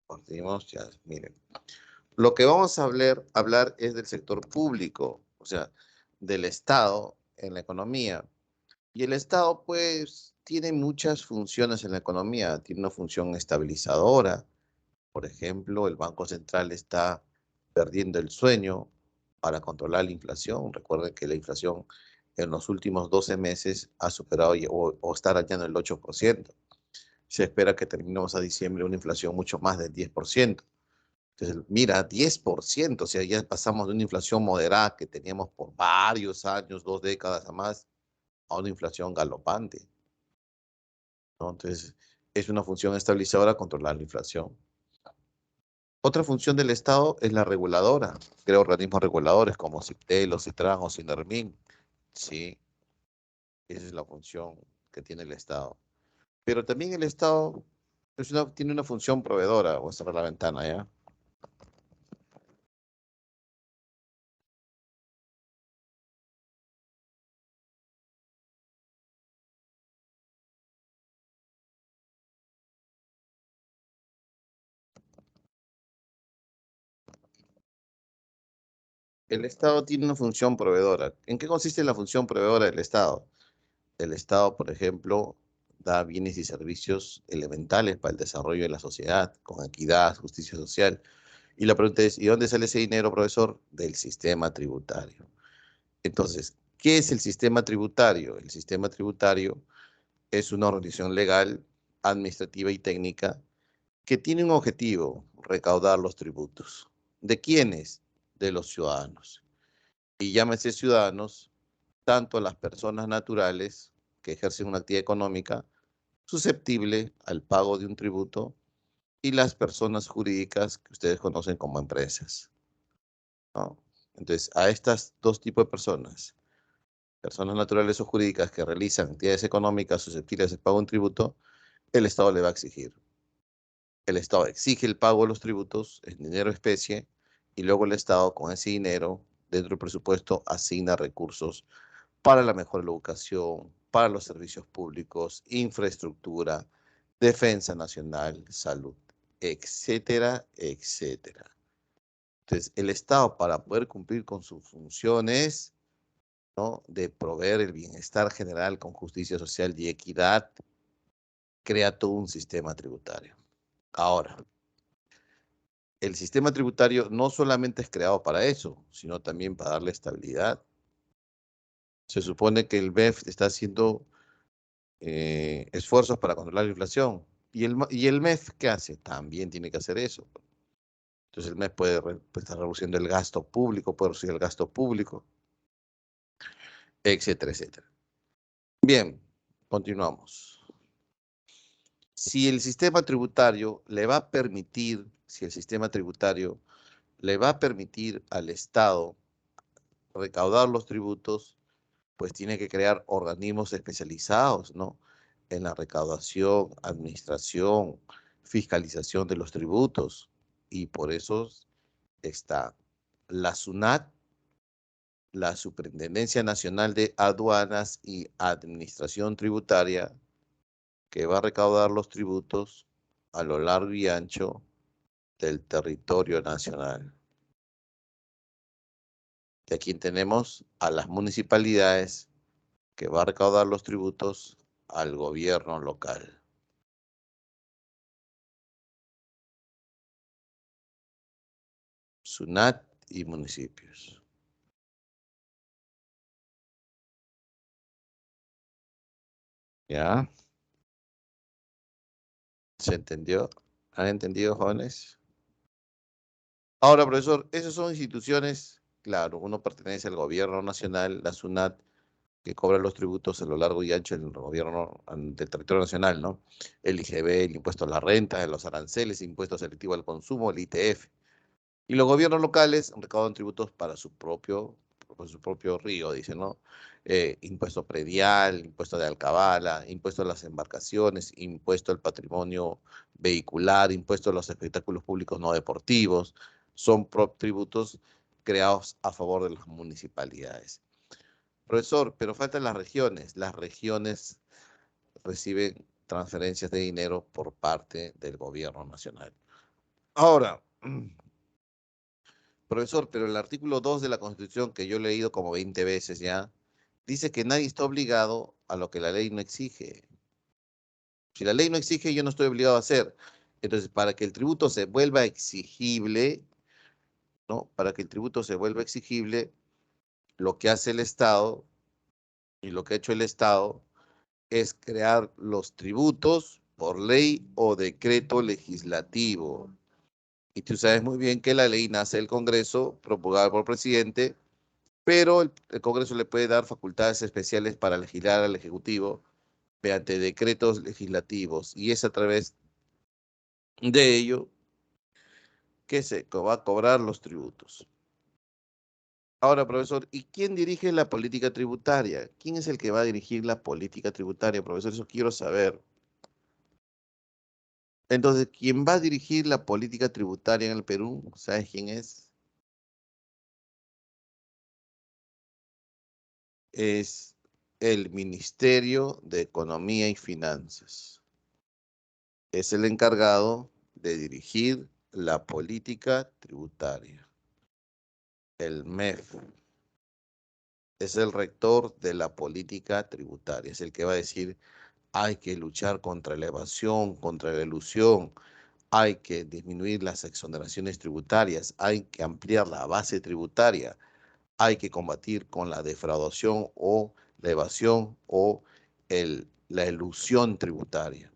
Partimos ya, miren. Lo que vamos a hablar es del sector público, o sea, del Estado en la economía. Y el Estado, pues, tiene muchas funciones en la economía. Tiene una función estabilizadora. Por ejemplo, el Banco Central está perdiendo el sueño para controlar la inflación. Recuerden que la inflación en los últimos 12 meses ha superado o está arañando el 8%. Se espera que terminemos a diciembre una inflación mucho más del 10%. Entonces, mira, 10%, o sea, ya pasamos de una inflación moderada que teníamos por varios años, 2 décadas a más, a una inflación galopante, ¿no? Entonces, es una función estabilizadora controlar la inflación. Otra función del Estado es la reguladora. Crea organismos reguladores como CIPTEL, o CITRAN o SINERMIN. Sí, esa es la función que tiene el Estado. Pero también el Estado tiene una función proveedora. Voy a cerrar la ventana, ¿ya? El Estado tiene una función proveedora. ¿En qué consiste la función proveedora del Estado? El Estado, por ejemplo, da bienes y servicios elementales para el desarrollo de la sociedad, con equidad, justicia social. Y la pregunta es, ¿y dónde sale ese dinero, profesor? Del sistema tributario. Entonces, ¿qué es el sistema tributario? El sistema tributario es una organización legal, administrativa y técnica que tiene un objetivo, recaudar los tributos. ¿De quiénes? De los ciudadanos. Y llámese ciudadanos tanto las personas naturales que ejercen una actividad económica susceptible al pago de un tributo y las personas jurídicas que ustedes conocen como empresas, ¿no? Entonces, a estas dos tipos de personas, personas naturales o jurídicas que realizan actividades económicas susceptibles del pago de un tributo, el Estado le va a exigir. El Estado exige el pago de los tributos en dinero especie y luego el Estado con ese dinero dentro del presupuesto asigna recursos para la mejor educación, para los servicios públicos, infraestructura, defensa nacional, salud, etcétera, etcétera. Entonces, el Estado, para poder cumplir con sus funciones, ¿no?, de proveer el bienestar general con justicia social y equidad, crea todo un sistema tributario. Ahora, el sistema tributario no solamente es creado para eso, sino también para darle estabilidad. Se supone que el BEF está haciendo esfuerzos para controlar la inflación. ¿Y el MEF qué hace? También tiene que hacer eso. Entonces el MEF puede estar reduciendo el gasto público, puede reducir el gasto público, etcétera, etcétera. Bien, continuamos. Si el sistema tributario le va a permitir, si el sistema tributario le va a permitir al Estado recaudar los tributos, pues tiene que crear organismos especializados, ¿no?, en la recaudación, administración, fiscalización de los tributos. Y por eso está la SUNAT, la Superintendencia Nacional de Aduanas y Administración Tributaria, que va a recaudar los tributos a lo largo y ancho del territorio nacional. Y aquí tenemos a las municipalidades, que va a recaudar los tributos al gobierno local. SUNAT y municipios. ¿Ya? ¿Se entendió? ¿Han entendido, jóvenes? Ahora, profesor, esas son instituciones, claro, uno pertenece al gobierno nacional, la SUNAT, que cobra los tributos a lo largo y ancho del gobierno del territorio nacional, ¿no? El IGB, el impuesto a la renta, los aranceles, impuesto selectivo al consumo, el ITF. Y los gobiernos locales recaudan tributos para su propio río, dice, ¿no? Impuesto predial, impuesto de alcabala, impuesto a las embarcaciones, impuesto al patrimonio vehicular, impuesto a los espectáculos públicos no deportivos. Son tributos creados a favor de las municipalidades. Profesor, pero faltan las regiones. Las regiones reciben transferencias de dinero por parte del gobierno nacional. Ahora, profesor, pero el artículo 2 de la Constitución, que yo he leído como 20 veces ya, dice que nadie está obligado a lo que la ley no exige. Si la ley no exige, yo no estoy obligado a hacer. Entonces, para que el tributo se vuelva exigible, ¿no? Para que el tributo se vuelva exigible, lo que hace el Estado y lo que ha hecho el Estado es crear los tributos por ley o decreto legislativo. Y tú sabes muy bien que la ley nace del Congreso, promulgada por el presidente, pero el Congreso le puede dar facultades especiales para legislar al Ejecutivo mediante decretos legislativos. Y es a través de ello que se va a cobrar los tributos. Ahora, profesor, ¿y quién dirige la política tributaria? ¿Quién es el que va a dirigir la política tributaria, profesor? Eso quiero saber. Entonces, ¿quién va a dirigir la política tributaria en el Perú? ¿Sabes quién es? Es el Ministerio de Economía y Finanzas. Es el encargado de dirigir la política tributaria. El MEF es el rector de la política tributaria. Es el que va a decir, hay que luchar contra la evasión, contra la elusión, hay que disminuir las exoneraciones tributarias, hay que ampliar la base tributaria, hay que combatir con la defraudación o la evasión o la elusión tributaria.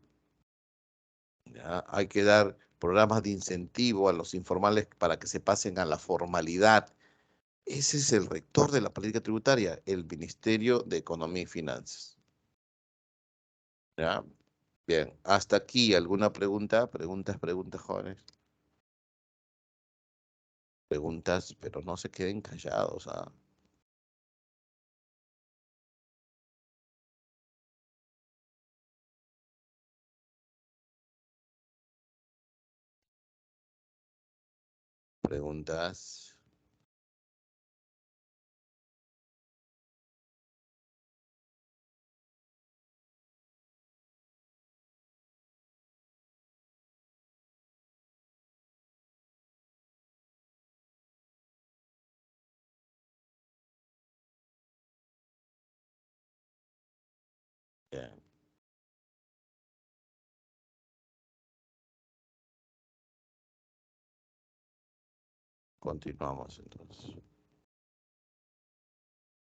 ¿Ya? Hay que dar programas de incentivo a los informales para que se pasen a la formalidad. Ese es el rector de la política tributaria, el Ministerio de Economía y Finanzas. ¿Ya? Bien, hasta aquí, ¿alguna pregunta? Preguntas, jóvenes. Preguntas, pero no se queden callados, ¿ah? Preguntas. Bien, continuamos entonces.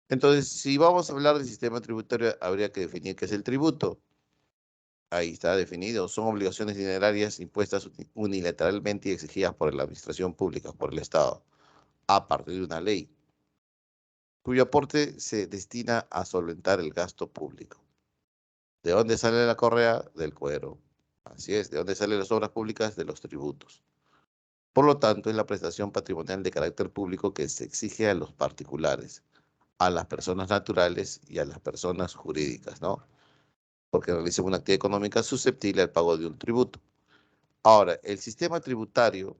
Entonces, si vamos a hablar del sistema tributario, habría que definir qué es el tributo. Ahí está definido. Son obligaciones dinerarias impuestas unilateralmente y exigidas por la administración pública, por el Estado, a partir de una ley, cuyo aporte se destina a solventar el gasto público. ¿De dónde sale la correa? Del cuero. Así es. ¿De dónde salen las obras públicas? De los tributos. Por lo tanto, es la prestación patrimonial de carácter público que se exige a los particulares, a las personas naturales y a las personas jurídicas, ¿no? Porque realizan una actividad económica susceptible al pago de un tributo. Ahora, el sistema tributario,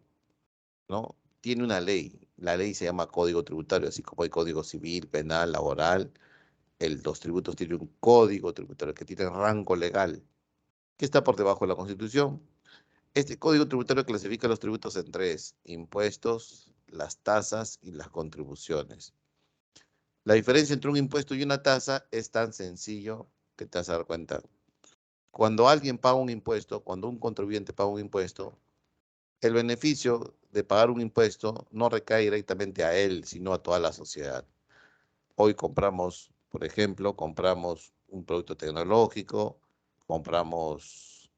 ¿no? Tiene una ley. La ley se llama Código Tributario, así como hay Código Civil, Penal, Laboral. Los tributos tienen un código tributario que tiene rango legal, que está por debajo de la Constitución. Este Código Tributario clasifica los tributos en tres: impuestos, las tasas y las contribuciones. La diferencia entre un impuesto y una tasa es tan sencillo que te vas a dar cuenta. Cuando alguien paga un impuesto, cuando un contribuyente paga un impuesto, el beneficio de pagar un impuesto no recae directamente a él, sino a toda la sociedad. Hoy compramos, por ejemplo, compramos un producto tecnológico, compramos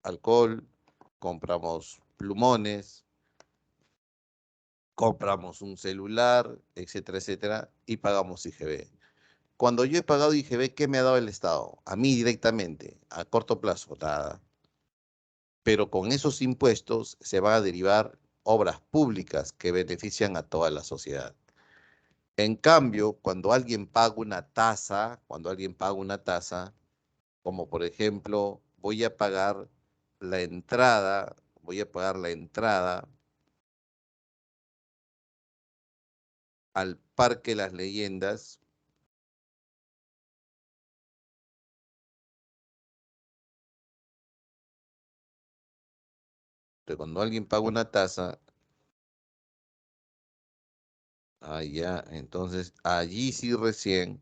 alcohol, compramos plumones, compramos un celular, etcétera, etcétera, y pagamos IGB. Cuando yo he pagado IGB, ¿qué me ha dado el Estado? A mí directamente, a corto plazo, nada. Pero con esos impuestos se van a derivar obras públicas que benefician a toda la sociedad. En cambio, cuando alguien paga una tasa, como por ejemplo, voy a pagar la entrada al Parque Las Leyendas, Entonces, cuando alguien paga una tasa, ya, entonces allí sí recién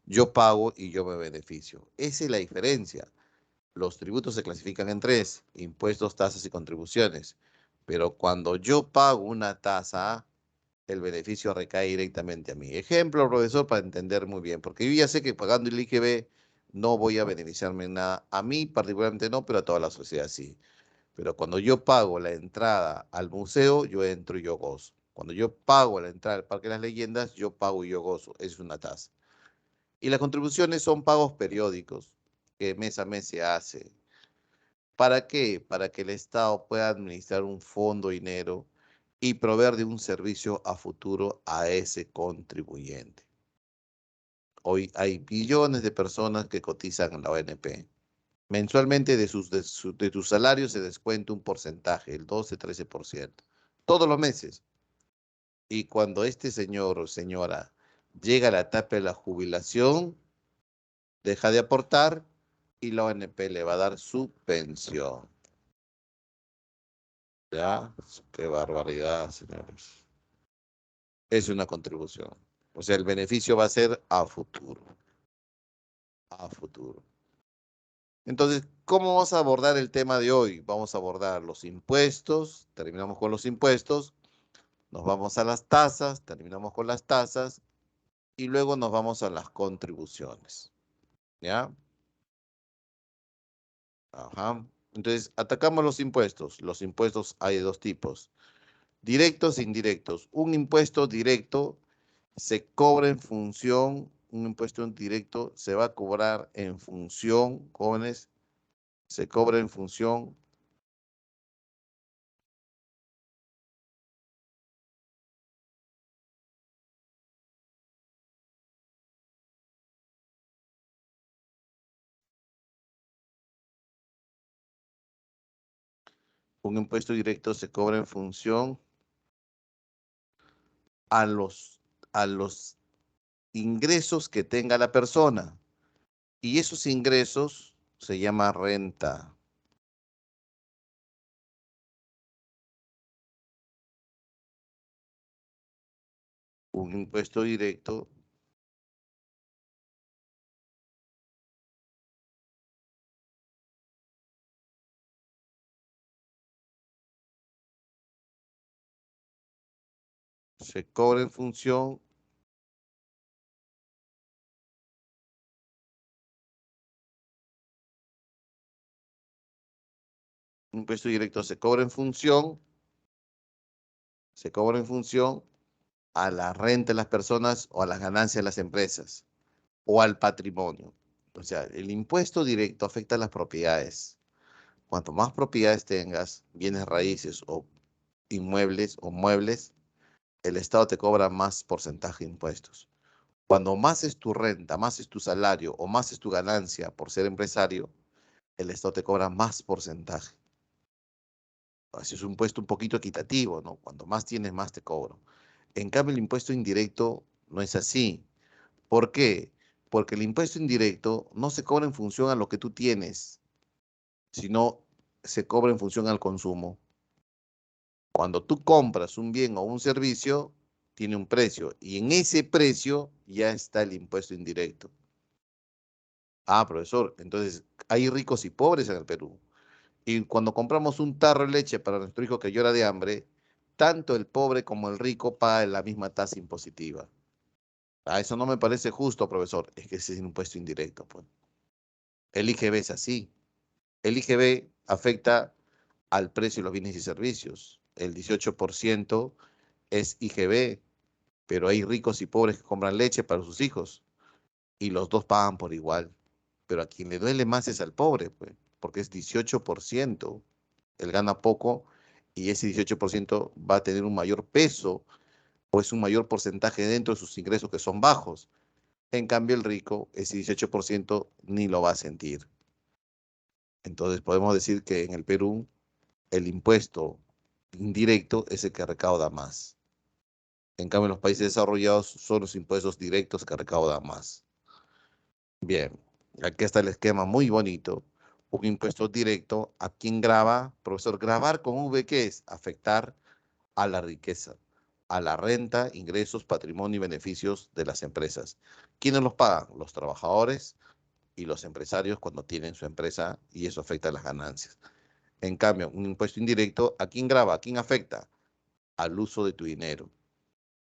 yo pago y yo me beneficio. Esa es la diferencia. Los tributos se clasifican en tres: impuestos, tasas y contribuciones. Pero cuando yo pago una tasa, el beneficio recae directamente a mí. Ejemplo, profesor, para entender muy bien, porque yo ya sé que pagando el IGB no voy a beneficiarme en nada. A mí particularmente no, pero a toda la sociedad sí. Pero cuando yo pago la entrada al museo, yo entro y yo gozo. Cuando yo pago la entrada al Parque de las Leyendas, yo pago y yo gozo. Es una tasa. Y las contribuciones son pagos periódicos que mes a mes se hace. ¿Para qué? Para que el Estado pueda administrar un fondo de dinero y proveer de un servicio a futuro a ese contribuyente. Hoy hay billones de personas que cotizan en la ONP. Mensualmente de tu salario se descuenta un porcentaje, el 12-13%, todos los meses. Y cuando este señor o señora llega a la etapa de la jubilación, deja de aportar y la ONP le va a dar su pensión. ¿Ya? Qué barbaridad, señores. Es una contribución. O sea, el beneficio va a ser a futuro. A futuro. Entonces, ¿cómo vamos a abordar el tema de hoy? Vamos a abordar los impuestos, terminamos con los impuestos, nos vamos a las tasas, terminamos con las tasas y luego nos vamos a las contribuciones. ¿Ya? Ajá. Entonces, atacamos los impuestos. Los impuestos hay de dos tipos: directos e indirectos. Un impuesto directo se cobra en función, un impuesto directo se va a cobrar en función, jóvenes, se cobra en función, un impuesto directo se cobra en función a los ingresos que tenga la persona. Y esos ingresos se llama renta. Un impuesto directo se cobra en función, un impuesto directo se cobra en función a la renta de las personas o a las ganancias de las empresas o al patrimonio. O sea, el impuesto directo afecta a las propiedades. Cuanto más propiedades tengas, bienes raíces o inmuebles o muebles, el Estado te cobra más porcentaje de impuestos. Cuando más es tu renta, más es tu salario o más es tu ganancia por ser empresario, el Estado te cobra más porcentaje. Así es un impuesto un poquito equitativo, ¿no? Cuanto más tienes, más te cobro. En cambio, el impuesto indirecto no es así. ¿Por qué? Porque el impuesto indirecto no se cobra en función a lo que tú tienes, sino se cobra en función al consumo. Cuando tú compras un bien o un servicio, tiene un precio y en ese precio ya está el impuesto indirecto. Ah, profesor, entonces hay ricos y pobres en el Perú. Y cuando compramos un tarro de leche para nuestro hijo que llora de hambre, tanto el pobre como el rico pagan la misma tasa impositiva. Ah, eso no me parece justo, profesor. Es que ese es un impuesto indirecto, pues. El IGB es así. El IGB afecta al precio de los bienes y servicios. El 18% es IGB, pero hay ricos y pobres que compran leche para sus hijos y los dos pagan por igual. Pero a quien le duele más es al pobre, pues, porque es 18%. Él gana poco y ese 18% va a tener un mayor peso o es un mayor porcentaje dentro de sus ingresos que son bajos. En cambio, el rico, ese 18% ni lo va a sentir. Entonces, podemos decir que en el Perú el impuesto indirecto es el que recauda más. En cambio, en los países desarrollados son los impuestos directos que recaudan más. Bien, aquí está el esquema muy bonito. un impuesto directo a quien graba. Profesor, grabar con V, ¿qué es? Afectar a la riqueza, a la renta, ingresos, patrimonio y beneficios de las empresas. ¿Quiénes los pagan? Los trabajadores y los empresarios cuando tienen su empresa y eso afecta a las ganancias. En cambio, un impuesto indirecto, ¿a quién graba? ¿A quién afecta? Al uso de tu dinero.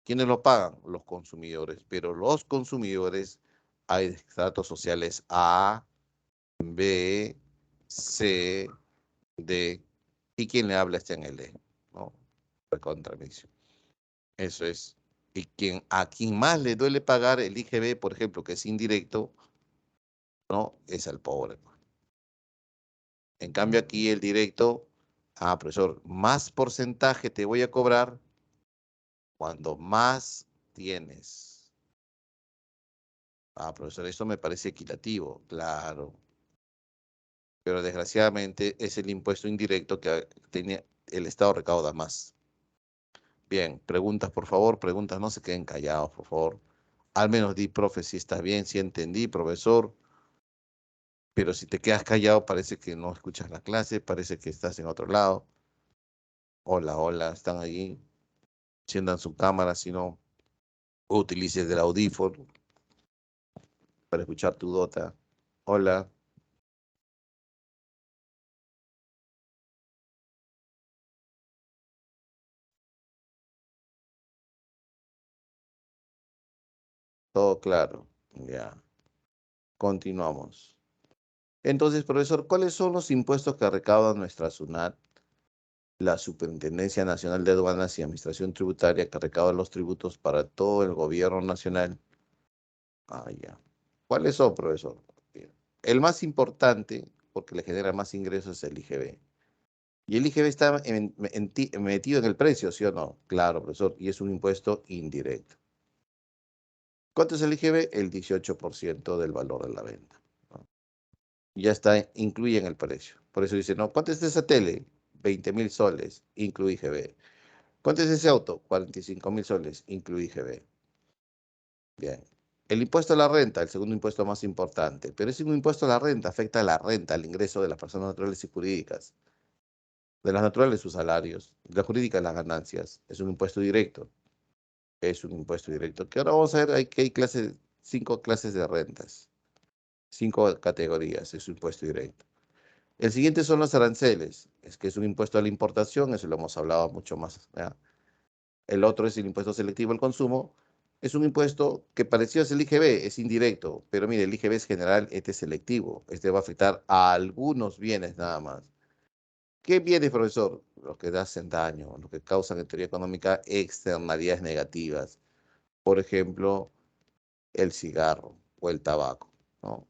¿Quiénes lo pagan? Los consumidores. Pero los consumidores hay estratos sociales A, B, C, D, y quien le habla está en el E, ¿no? Contramisión. Eso es. Y a quien más le duele pagar el IGB, por ejemplo, que es indirecto, ¿no? Es al pobre. En cambio aquí el directo, profesor, más porcentaje te voy a cobrar cuando más tienes. Profesor, esto me parece equitativo, claro. Pero desgraciadamente es el impuesto indirecto que el Estado recauda más. Bien, preguntas por favor, preguntas, no se queden callados, por favor. Al menos di, profe, si está bien, si entendí, profesor. Pero si te quedas callado, parece que no escuchas la clase, parece que estás en otro lado. Hola, hola, están allí. Enciendan su cámara, si no, utilices el audífono para escuchar tu dota. Hola. Todo claro. Ya. Continuamos. Entonces, profesor, ¿cuáles son los impuestos que recauda nuestra SUNAT, la Superintendencia Nacional de Aduanas y Administración Tributaria, que recauda los tributos para todo el gobierno nacional? Ya. ¿Cuáles son, profesor? Bien. El más importante, porque le genera más ingresos, es el IGB. Y el IGB está metido en el precio, ¿sí o no? Claro, profesor, y es un impuesto indirecto. ¿Cuánto es el IGB? El 18% del valor de la venta, ¿no? Ya está, incluye en el precio. Por eso dice, no, ¿cuánto es esa tele? 20.000 soles, incluye IGB. ¿Cuánto es ese auto? 45.000 soles, incluye IGB. Bien. El impuesto a la renta, el segundo impuesto más importante, pero ese impuesto a la renta afecta a la renta, al ingreso de las personas naturales y jurídicas. De las naturales, sus salarios. De las jurídicas, las ganancias. Es un impuesto directo. Es un impuesto directo. Que ahora vamos a ver, hay clases, 5 clases de rentas. 5 categorías. Es un impuesto directo. El siguiente son los aranceles. Es que es un impuesto a la importación. Eso lo hemos hablado mucho más, ¿ya? El otro es el impuesto selectivo al consumo. Es un impuesto que parecido es el IGB, es indirecto, pero mire, el IGB es general, este es selectivo. Este va a afectar a algunos bienes nada más. ¿Qué bienes, profesor? Los que hacen daño, los que causan en teoría económica externalidades negativas. Por ejemplo, el cigarro o el tabaco, ¿no?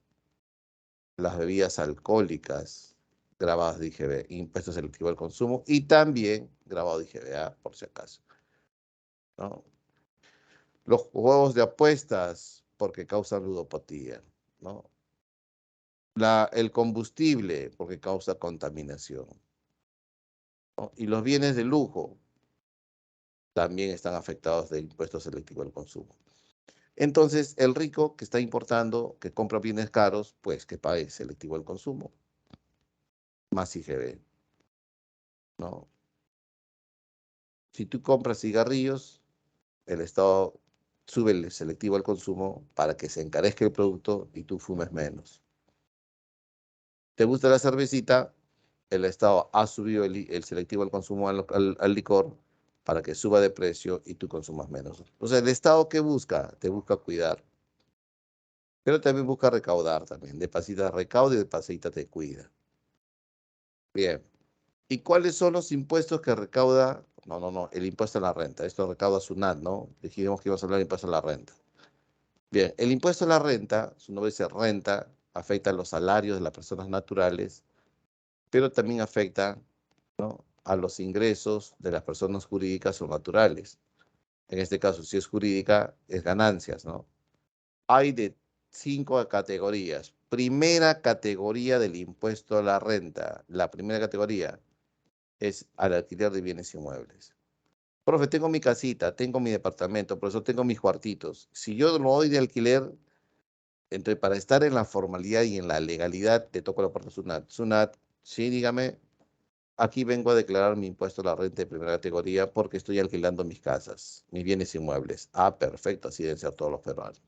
Las bebidas alcohólicas, grabadas de IGB, impuesto selectivo al consumo y también grabado de IGB, por si acaso, ¿no? Los juegos de apuestas, porque causan ludopatía, ¿no? El combustible, porque causa contaminación, ¿no? Y los bienes de lujo también están afectados del impuesto selectivo al consumo. Entonces, el rico que está importando, que compra bienes caros, pues que pague selectivo al consumo, más IGB, ¿no? Si tú compras cigarrillos, el Estado sube el selectivo al consumo para que se encarezca el producto y tú fumes menos. ¿Te gusta la cervecita? El Estado ha subido el selectivo al consumo al licor para que suba de precio y tú consumas menos. O sea, el Estado, ¿qué busca? Te busca cuidar, pero también busca recaudar también. De pasita recauda y de pasita te cuida. Bien. ¿Y cuáles son los impuestos que recauda? No, no, no, el impuesto a la renta. Esto recauda SUNAT, ¿no? Dijimos que íbamos a hablar del impuesto a la renta. Bien, el impuesto a la renta, su nombre dice renta, afecta a los salarios de las personas naturales, pero también afecta, ¿no?, a los ingresos de las personas jurídicas o naturales. En este caso, si es jurídica, es ganancias, ¿no? Hay de 5 categorías. Primera categoría del impuesto a la renta. La primera categoría es al alquiler de bienes inmuebles. Profe, tengo mi casita, tengo mi departamento, por eso tengo mis cuartitos. Si yo lo doy de alquiler, Entonces, para estar en la formalidad y en la legalidad, te toco la puerta SUNAT. SUNAT, sí, dígame, aquí vengo a declarar mi impuesto a la renta de primera categoría porque estoy alquilando mis casas, mis bienes inmuebles. Ah, perfecto, así deben ser todos los peruanos.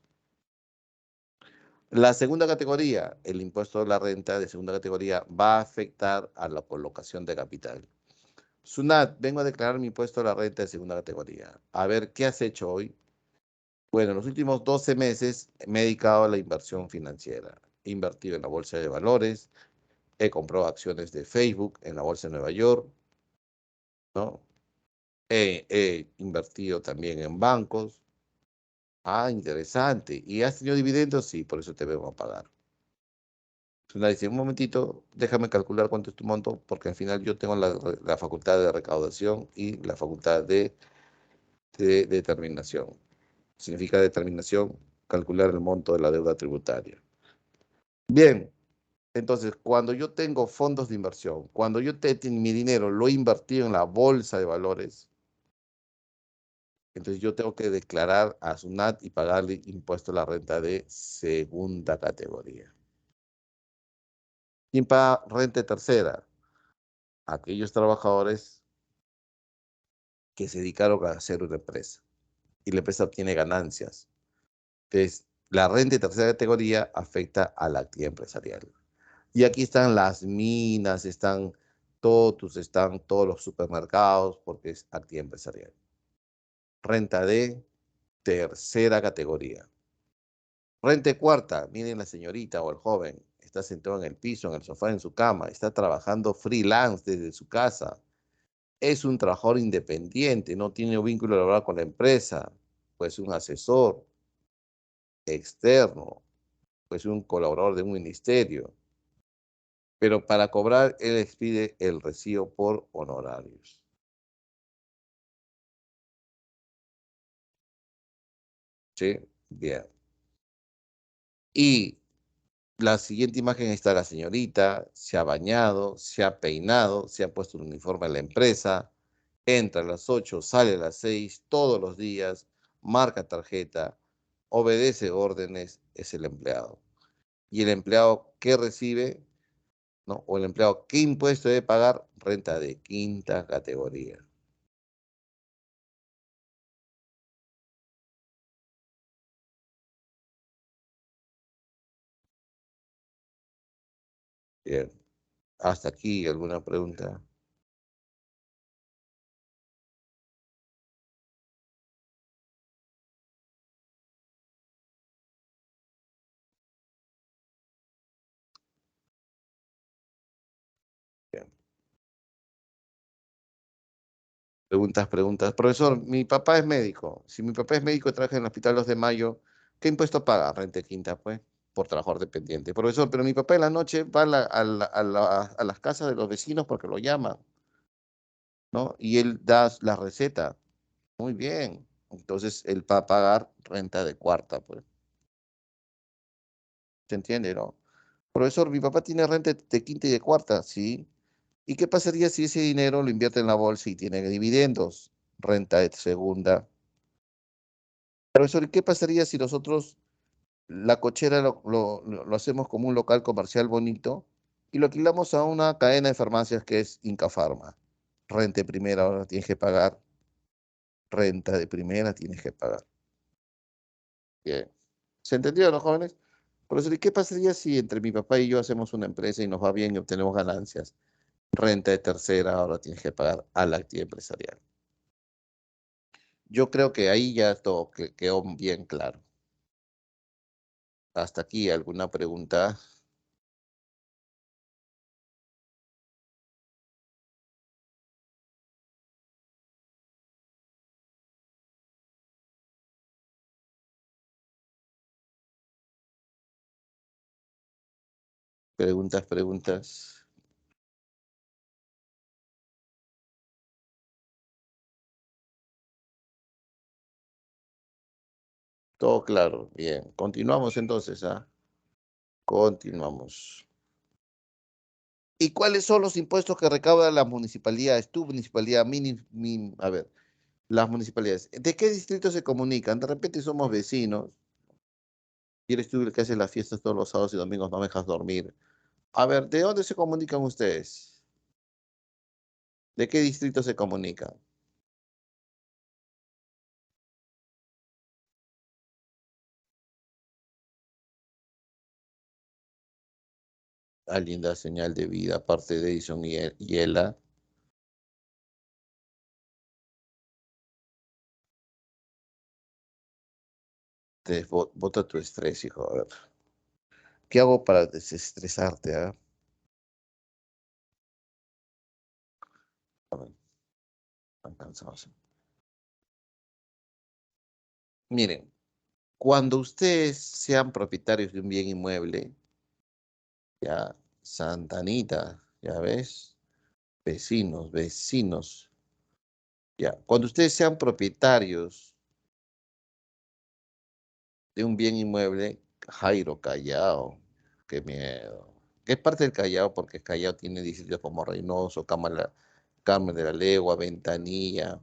La segunda categoría, el impuesto de la renta de segunda categoría, va a afectar a la colocación de capital. SUNAT, vengo a declarar mi impuesto a la renta de segunda categoría. A ver, ¿qué has hecho hoy? Bueno, en los últimos 12 meses me he dedicado a la inversión financiera. He invertido en la bolsa de valores, he comprado acciones de Facebook en la bolsa de Nueva York, ¿no? He invertido también en bancos. Ah, interesante. ¿Y has tenido dividendos? Sí, por eso te vengo a pagar. Entonces, dice, un momentito, déjame calcular cuánto es tu monto, porque al final yo tengo la facultad de recaudación y la facultad de determinación. Significa determinación, calcular el monto de la deuda tributaria. Bien, entonces, cuando yo tengo fondos de inversión, cuando mi dinero lo he invertido en la bolsa de valores, entonces yo tengo que declarar a SUNAT y pagarle impuesto a la renta de segunda categoría. ¿Quién paga renta de tercera? Aquellos trabajadores que se dedicaron a hacer una empresa y la empresa obtiene ganancias. Entonces, la renta de tercera categoría afecta a la actividad empresarial. Y aquí están las minas, están todos los supermercados, porque es actividad empresarial. Renta de tercera categoría. Renta de cuarta, miren la señorita o el joven, está sentado en el piso, en el sofá, en su cama, está trabajando freelance desde su casa. Es un trabajador independiente, no tiene un vínculo laboral con la empresa, pues un asesor externo, pues un colaborador de un ministerio. Pero para cobrar, él expide el recibo por honorarios. ¿Sí? Bien. Y la siguiente imagen está la señorita, se ha bañado, se ha peinado, se ha puesto un uniforme en la empresa, entra a las 8, sale a las 6, todos los días, marca tarjeta, obedece órdenes, es el empleado. ¿Y el empleado qué recibe? ¿No? O el empleado, ¿qué impuesto debe pagar? Renta de quinta categoría. Bien. Hasta aquí, ¿alguna pregunta? Bien. Preguntas, preguntas. Profesor, mi papá es médico. Si mi papá es médico y trabaja en el Hospital 2 de Mayo, ¿qué impuesto paga? Renta de quinta, pues, por trabajador dependiente. Profesor, pero mi papá en la noche va a las casas de los vecinos porque lo llaman, ¿no? Y él da la receta. Muy bien. Entonces, él va a pagar renta de cuarta, pues. ¿Se entiende, no? Profesor, mi papá tiene renta de quinta y de cuarta, ¿sí? ¿Y qué pasaría si ese dinero lo invierte en la bolsa y tiene dividendos? Renta de segunda. Profesor, ¿y qué pasaría si nosotros la cochera lo hacemos como un local comercial bonito y lo alquilamos a una cadena de farmacias que es Inca Pharma? Renta de primera, ahora tienes que pagar. Renta de primera tienes que pagar. Bien. ¿Se entendió, los jóvenes? Profesor, ¿y qué pasaría si entre mi papá y yo hacemos una empresa y nos va bien y obtenemos ganancias? Renta de tercera, ahora tienes que pagar a la actividad empresarial. Yo creo que ahí ya todo quedó bien claro. Hasta aquí, ¿alguna pregunta? Preguntas, preguntas. Todo claro. Bien. Continuamos entonces, ¿ah? Continuamos. ¿Y cuáles son los impuestos que recaudan las municipalidades? Tu municipalidad, a ver, las municipalidades. ¿De qué distrito se comunican? De repente somos vecinos. Y eres tú el que hace las fiestas todos los sábados y domingos, no me dejas dormir. A ver, ¿de dónde se comunican ustedes? ¿De qué distrito se comunican? Ah, linda señal de vida, aparte de Edison y Ella. Bota tu estrés, hijo. A ver, ¿qué hago para desestresarte? Ah? A ver, están cansados. Miren, cuando ustedes sean propietarios de un bien inmueble, ya, Santanita, ya ves, vecinos, vecinos, ya, cuando ustedes sean propietarios de un bien inmueble, Jairo Callao, qué miedo. ¿Qué parte del Callao? Porque Callao tiene distritos como Reynoso, Carmen de la Legua, Ventanilla,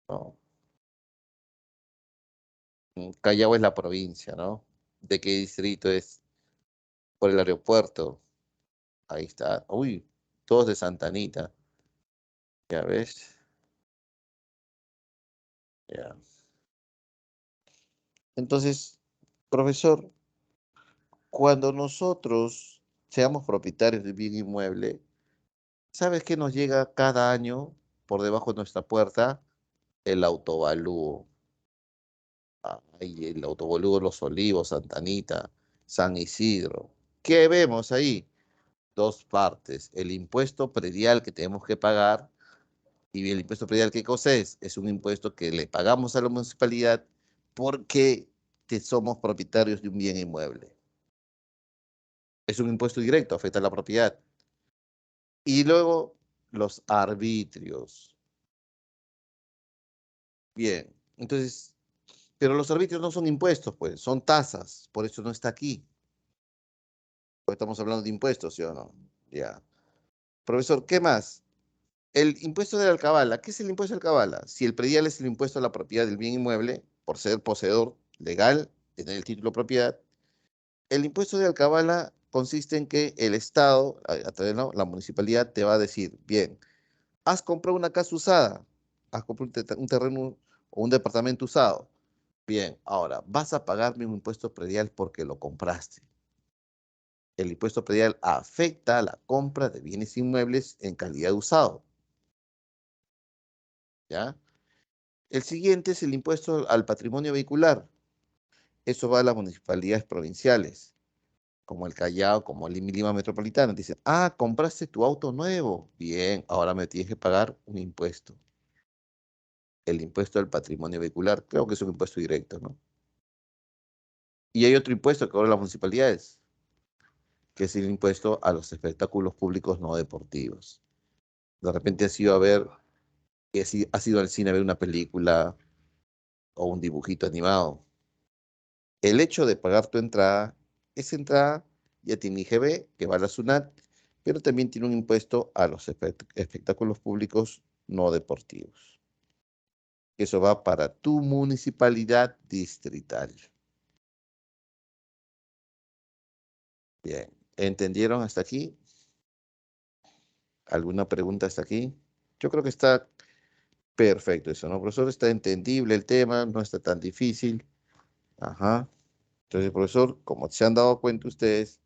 ¿no? Callao es la provincia, ¿no? ¿De qué distrito es? Por el aeropuerto. Ahí está. Uy, todos de Santa Anita. Ya ves. Ya. Entonces, profesor, cuando nosotros seamos propietarios de un bien inmueble, ¿sabes qué nos llega cada año por debajo de nuestra puerta? El autovalúo. Ay, el autovalúo de Los Olivos, Santa Anita, San Isidro. ¿Qué vemos ahí? Dos partes. El impuesto predial que tenemos que pagar. Y el impuesto predial, ¿qué cosa es? Es un impuesto que le pagamos a la municipalidad porque somos propietarios de un bien inmueble. Es un impuesto directo, afecta a la propiedad. Y luego los arbitrios. Bien, entonces, pero los arbitrios no son impuestos, pues, son tasas, por eso no está aquí. Porque estamos hablando de impuestos, ¿sí o no? Ya. Profesor, ¿qué más? El impuesto de la alcabala. ¿Qué es el impuesto de la alcabala? Si el predial es el impuesto a la propiedad del bien inmueble, por ser poseedor legal, tener el título de propiedad, el impuesto de alcabala consiste en que el Estado, a través de la municipalidad, te va a decir, bien, has comprado una casa usada, has comprado un terreno o un departamento usado. Bien, ahora vas a pagarme un impuesto predial porque lo compraste. El impuesto predial afecta a la compra de bienes inmuebles en calidad de usado, ¿ya? El siguiente es el impuesto al patrimonio vehicular. Eso va a las municipalidades provinciales, como el Callao, como el Lima Metropolitana. Dicen, ah, compraste tu auto nuevo. Bien, ahora me tienes que pagar un impuesto. El impuesto al patrimonio vehicular. Creo que es un impuesto directo, ¿no? Y hay otro impuesto que cobran las municipalidades, que es el impuesto a los espectáculos públicos no deportivos. De repente has ido a ver, has ido al cine a ver una película o un dibujito animado. El hecho de pagar tu entrada, esa entrada ya tiene IGB, que va a la SUNAT, pero también tiene un impuesto a los espectáculos públicos no deportivos. Eso va para tu municipalidad distrital. Bien, ¿entendieron hasta aquí? ¿Alguna pregunta hasta aquí? Yo creo que está perfecto eso, ¿no, profesor? Está entendible el tema, no está tan difícil. Ajá. Entonces, profesor, como se han dado cuenta ustedes,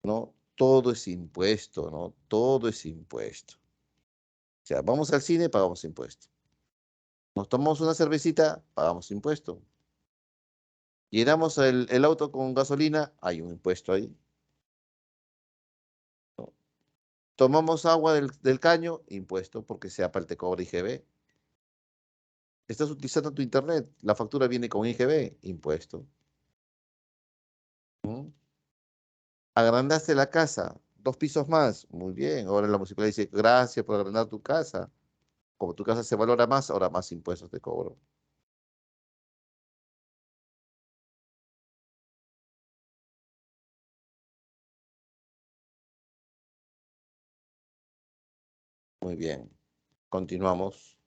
¿no? Todo es impuesto, ¿no? Todo es impuesto. O sea, vamos al cine, pagamos impuesto. Nos tomamos una cervecita, pagamos impuesto. Llenamos el auto con gasolina, hay un impuesto ahí. ¿No? Tomamos agua del caño, impuesto, porque sea para el te cobra IGB. Estás utilizando tu internet, la factura viene con IGB, impuesto. ¿Mm? Agrandaste la casa, 2 pisos más, muy bien. Ahora la municipalidad dice, gracias por agrandar tu casa. Como tu casa se valora más, ahora más impuestos te cobro. Muy bien. Continuamos.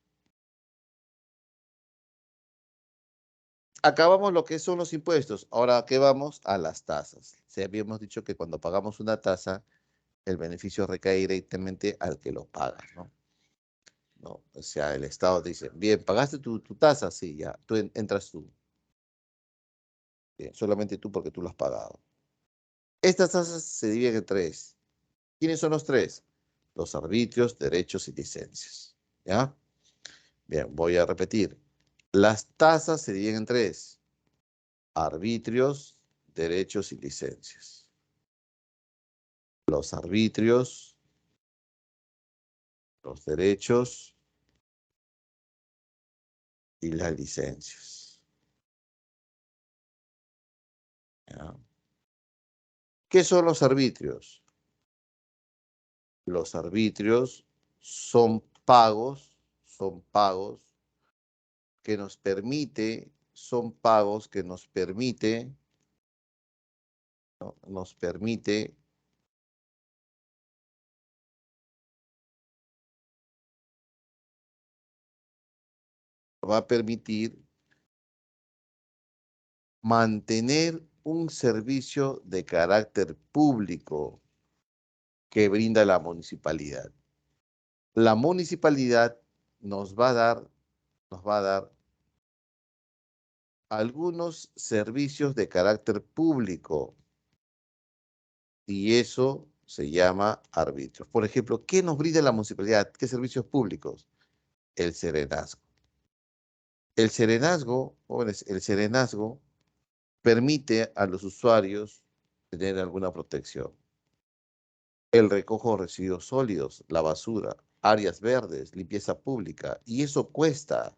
acabamos lo que son los impuestos. Ahora, ¿a qué vamos? A las tasas. Si habíamos dicho que cuando pagamos una tasa, el beneficio recae directamente al que lo paga, ¿no? ¿No? O sea, el Estado te dice, bien, ¿pagaste tu tasa? Sí, ya, entras tú. Bien, solamente tú porque tú lo has pagado. Estas tasas se dividen en tres. ¿Quiénes son los tres? Los arbitrios, derechos y licencias. ¿Ya? Bien, voy a repetir. Las tasas se dividen en tres. Arbitrios, derechos y licencias. Los arbitrios, los derechos y las licencias. ¿Ya? ¿Qué son los arbitrios? Los arbitrios son pagos que nos permite, son pagos que nos permite, ¿no? Nos permite va a permitir mantener un servicio de carácter público que brinda la municipalidad. La municipalidad nos va a dar algunos servicios de carácter público y eso se llama arbitrios. Por ejemplo, ¿qué nos brinda la municipalidad? ¿Qué servicios públicos? El serenazgo. El serenazgo, jóvenes, el serenazgo permite a los usuarios tener alguna protección. El recojo de residuos sólidos, la basura, áreas verdes, limpieza pública, y eso cuesta.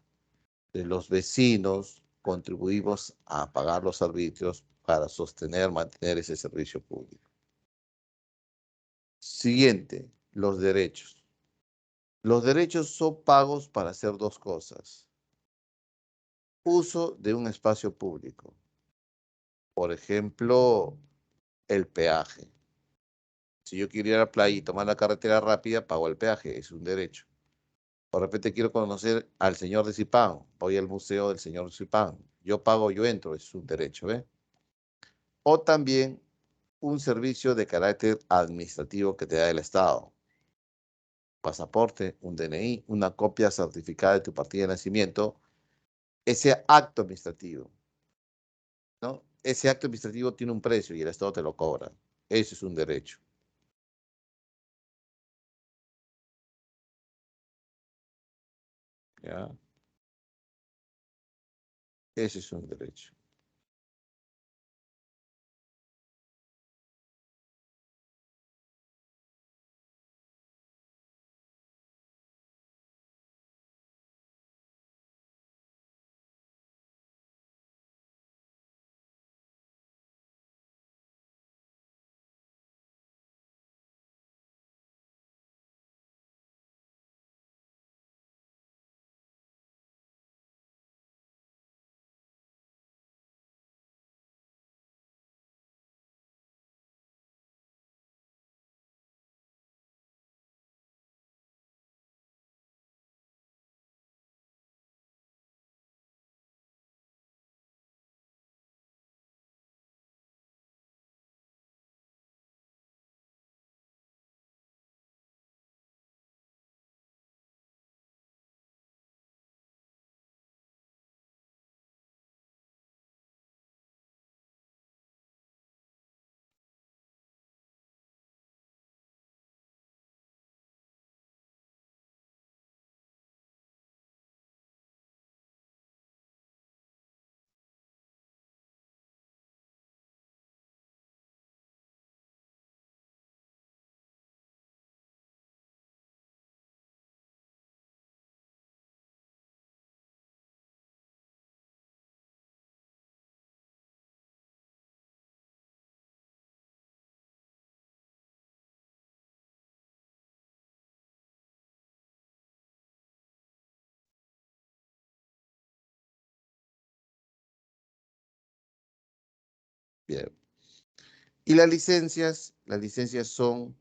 Los vecinos contribuimos a pagar los arbitrios para sostener, mantener ese servicio público. Siguiente, los derechos. Los derechos son pagos para hacer dos cosas. Uso de un espacio público. Por ejemplo, el peaje. Si yo quiero ir a la playa y tomar la carretera rápida, pago el peaje, es un derecho. De repente quiero conocer al señor de Zipán, voy al museo del señor de Zipán. Yo pago, yo entro, es un derecho, ¿ve? O también un servicio de carácter administrativo que te da el Estado. Pasaporte, un DNI, una copia certificada de tu partida de nacimiento, ese acto administrativo, ¿no? Ese acto administrativo tiene un precio y el Estado te lo cobra. Eso es un derecho, ¿ya? Ese es un derecho. Bien. Y las licencias son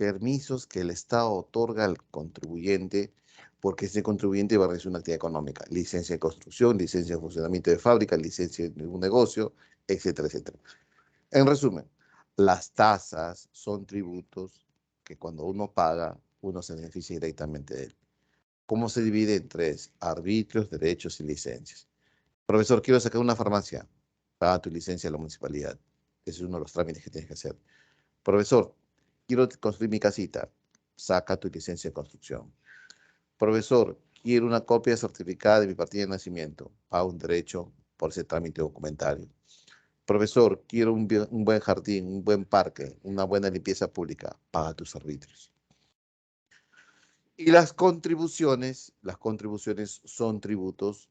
permisos que el Estado otorga al contribuyente porque ese contribuyente va a realizar una actividad económica. Licencia de construcción, licencia de funcionamiento de fábrica, licencia de un negocio, etcétera, etcétera. En resumen, las tasas son tributos que cuando uno paga, uno se beneficia directamente de él. ¿Cómo se divide en tres? Arbitrios, derechos y licencias. Profesor, quiero sacar una farmacia. Paga tu licencia a la municipalidad. Ese es uno de los trámites que tienes que hacer. Profesor, quiero construir mi casita. Saca tu licencia de construcción. Profesor, quiero una copia certificada de mi partida de nacimiento. Paga un derecho por ese trámite documentario. Profesor, quiero un buen jardín, un buen parque, una buena limpieza pública. Paga tus arbitrios. Y las contribuciones son tributos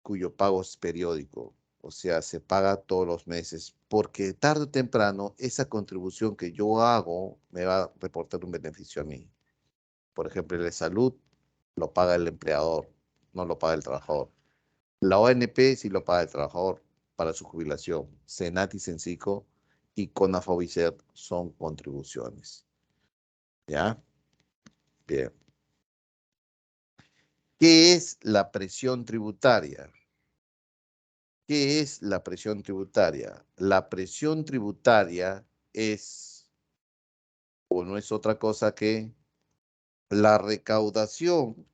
cuyo pago es periódico, o sea, se paga todos los meses, porque tarde o temprano esa contribución que yo hago me va a reportar un beneficio a mí. Por ejemplo, el de salud lo paga el empleador, no lo paga el trabajador. La ONP sí lo paga el trabajador para su jubilación. Senat y Sensico y CONAFOBICER son contribuciones. ¿Ya? Bien. ¿Qué es la presión tributaria? ¿Qué es la presión tributaria? La presión tributaria es, o no es otra cosa que la recaudación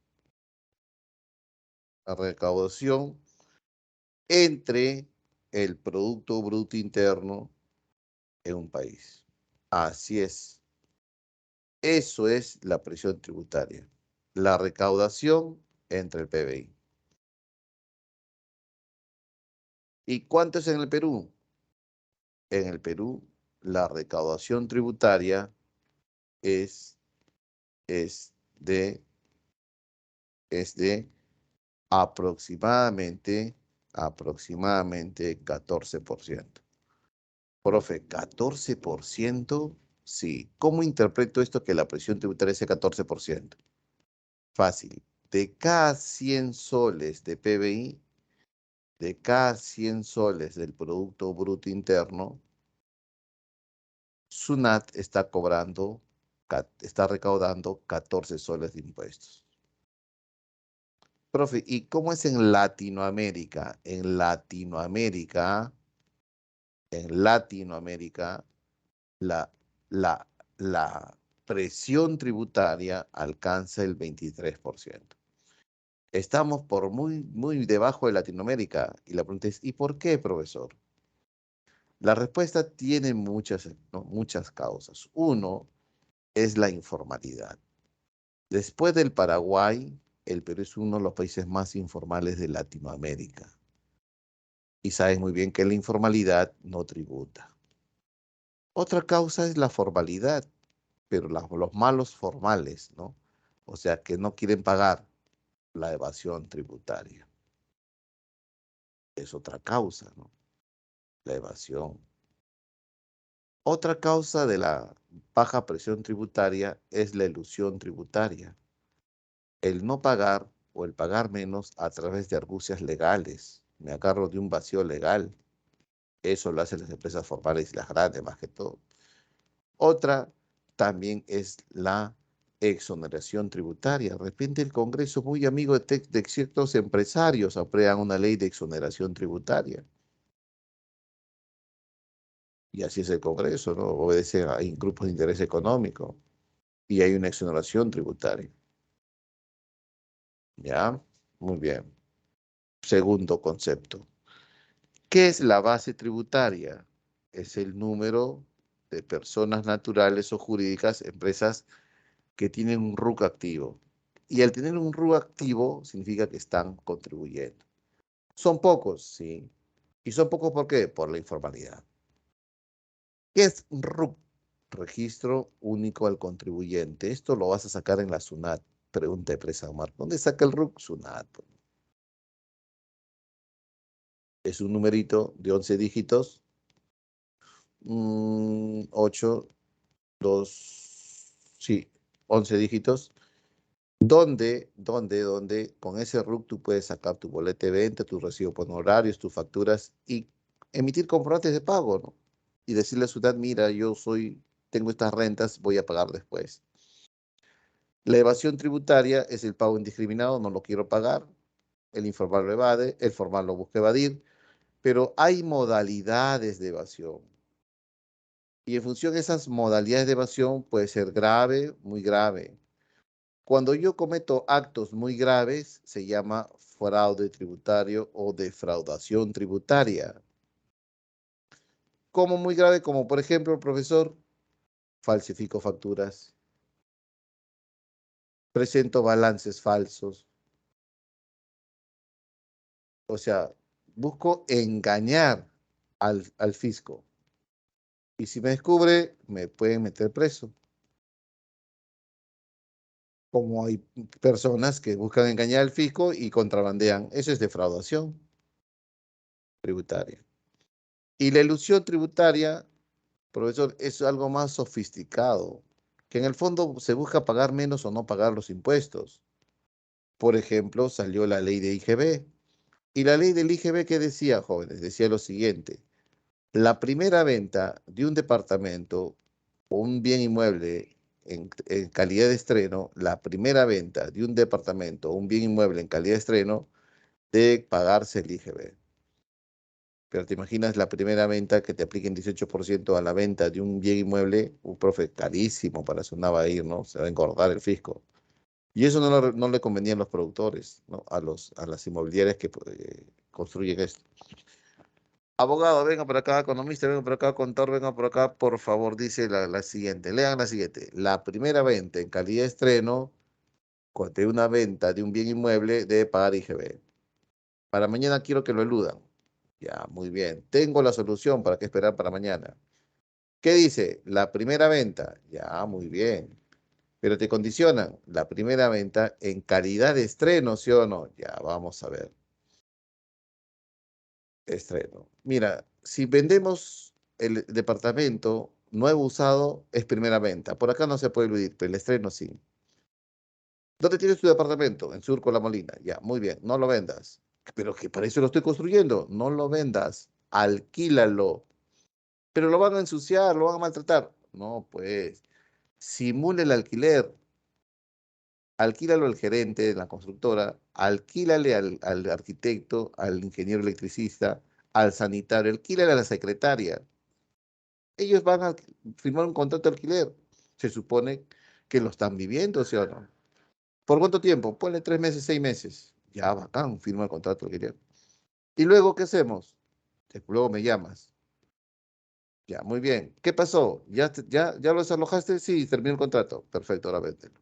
entre el Producto Bruto Interno en un país. Así es. Eso es la presión tributaria. La recaudación entre el PBI. ¿Y cuánto es en el Perú? En el Perú, la recaudación tributaria es, es de, es de aproximadamente 14%. Profe, 14%, sí. ¿Cómo interpreto esto que la presión tributaria sea 14%? Fácil. De cada 100 soles de PBI, de cada 100 soles del Producto Bruto Interno, SUNAT está recaudando 14 soles de impuestos. Profe, ¿y cómo es en Latinoamérica? En Latinoamérica, la, la, la presión tributaria alcanza el 23%. Estamos por muy debajo de Latinoamérica. Y la pregunta es, ¿y por qué, profesor? La respuesta tiene muchas, ¿no? Muchas causas. Uno es la informalidad. Después del Paraguay, el Perú es uno de los países más informales de Latinoamérica. Y sabes muy bien que la informalidad no tributa. Otra causa es la formalidad, pero los malos formales, ¿no? O sea, que no quieren pagar la evasión tributaria. Es otra causa, ¿no? La evasión. Otra causa de la baja presión tributaria es la elusión tributaria. El no pagar o el pagar menos a través de argucias legales. Me agarro de un vacío legal. Eso lo hacen las empresas formales y las grandes más que todo. Otra también es la exoneración tributaria. De repente el Congreso, muy amigo de ciertos empresarios, aprueban una ley de exoneración tributaria. Y así es el Congreso, ¿no? Obedece a grupos de interés económico y hay una exoneración tributaria. ¿Ya? Muy bien. Segundo concepto. ¿Qué es la base tributaria? Es el número de personas naturales o jurídicas, empresas que tienen un RUC activo. Y al tener un RUC activo significa que están contribuyendo. Son pocos, sí. ¿Y son pocos por qué? Por la informalidad. ¿Qué es RUC? Registro único al contribuyente. Esto lo vas a sacar en la SUNAT. Pregunta de Presa Omar. ¿Dónde saca el RUC? SUNAT. Es un numerito de 11 dígitos. 8, 2, sí, 11 dígitos. Donde con ese RUC tú puedes sacar tu boleta de venta, tus recibos por honorarios, tus facturas y emitir comprobantes de pago, ¿no? Y decirle a SUNAT, mira, tengo estas rentas, voy a pagar después. La evasión tributaria es el pago indiscriminado, no lo quiero pagar. El informal lo evade, el formal lo busca evadir, pero hay modalidades de evasión. Y en función de esas modalidades de evasión puede ser grave, muy grave. Cuando yo cometo actos muy graves, se llama fraude tributario o defraudación tributaria. Como muy grave, como por ejemplo, profesor, falsifico facturas, presento balances falsos, o sea, busco engañar al fisco. Y si me descubre, me pueden meter preso. Como hay personas que buscan engañar al fisco y contrabandean. Eso es defraudación tributaria. Y la ilusión tributaria, profesor, es algo más sofisticado, que en el fondo se busca pagar menos o no pagar los impuestos. Por ejemplo, salió la ley de IGB. Y la ley del IGB, ¿qué decía, jóvenes? Decía lo siguiente: la primera venta de un departamento o un bien inmueble en calidad de estreno, la primera venta de un departamento o un bien inmueble en calidad de estreno, debe pagarse el IGB. Pero te imaginas la primera venta que te apliquen 18% a la venta de un bien inmueble, un profe carísimo para su va a ir, ¿no? Se va a engordar el fisco. Y eso no le convenía a los productores, ¿no? A las inmobiliarias que construyen esto. Abogado, venga por acá, economista, venga por acá, contador, venga por acá, por favor, dice la siguiente. Lean la siguiente. La primera venta en calidad de estreno, de una venta de un bien inmueble, debe pagar IGB. Para mañana quiero que lo eludan. Ya, muy bien. Tengo la solución, ¿para qué esperar para mañana? ¿Qué dice? La primera venta. Ya, muy bien. Pero te condicionan la primera venta en calidad de estreno, ¿sí o no? Ya, vamos a ver. Estreno. Mira, si vendemos el departamento nuevo usado, es primera venta. Por acá no se puede eludir, pero el estreno sí. ¿Dónde tienes tu departamento? En Surco La Molina. Ya, muy bien. No lo vendas. Pero que para eso lo estoy construyendo. No lo vendas. Alquílalo. Pero lo van a ensuciar, lo van a maltratar. No, pues. Simule el alquiler. Alquílalo al gerente de la constructora. Alquílale al arquitecto, al ingeniero electricista, al sanitario. Alquílale a la secretaria. Ellos van a firmar un contrato de alquiler. Se supone que lo están viviendo, ¿sí o no? ¿Por cuánto tiempo? Ponle 3 meses, 6 meses. Ya, bacán, firma el contrato de alquiler. ¿Y luego qué hacemos? Luego me llamas. Ya, muy bien. ¿Qué pasó? ¿Ya lo desalojaste? Sí, terminó el contrato. Perfecto, ahora véndelo.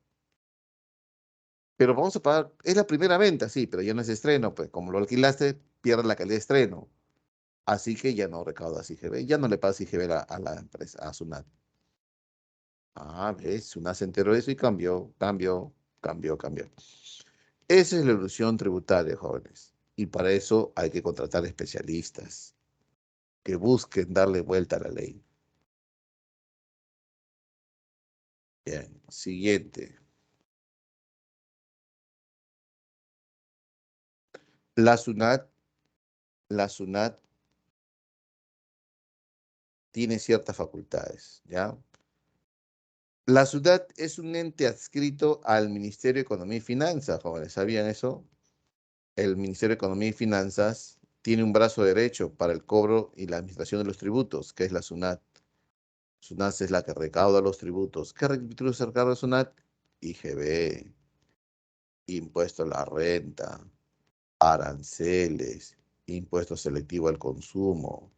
Pero vamos a pagar, es la primera venta, sí, pero ya no es estreno, pues como lo alquilaste, pierde la calidad de estreno. Así que ya no recaudas IGB, ya no le pagas IGB a la empresa, a SUNAT. Ah, ves, SUNAT se enteró de eso y cambió. Esa es la ilusión tributaria, jóvenes. Y para eso hay que contratar especialistas que busquen darle vuelta a la ley. Bien, siguiente. La SUNAT, la SUNAT tiene ciertas facultades, ¿ya? La SUNAT es un ente adscrito al Ministerio de Economía y Finanzas, jóvenes. ¿Sabían eso? El Ministerio de Economía y Finanzas tiene un brazo derecho para el cobro y la administración de los tributos, que es la SUNAT. SUNAT es la que recauda los tributos. ¿Qué tributos se recauda SUNAT? IGB, impuesto a la renta, aranceles, impuesto selectivo al consumo.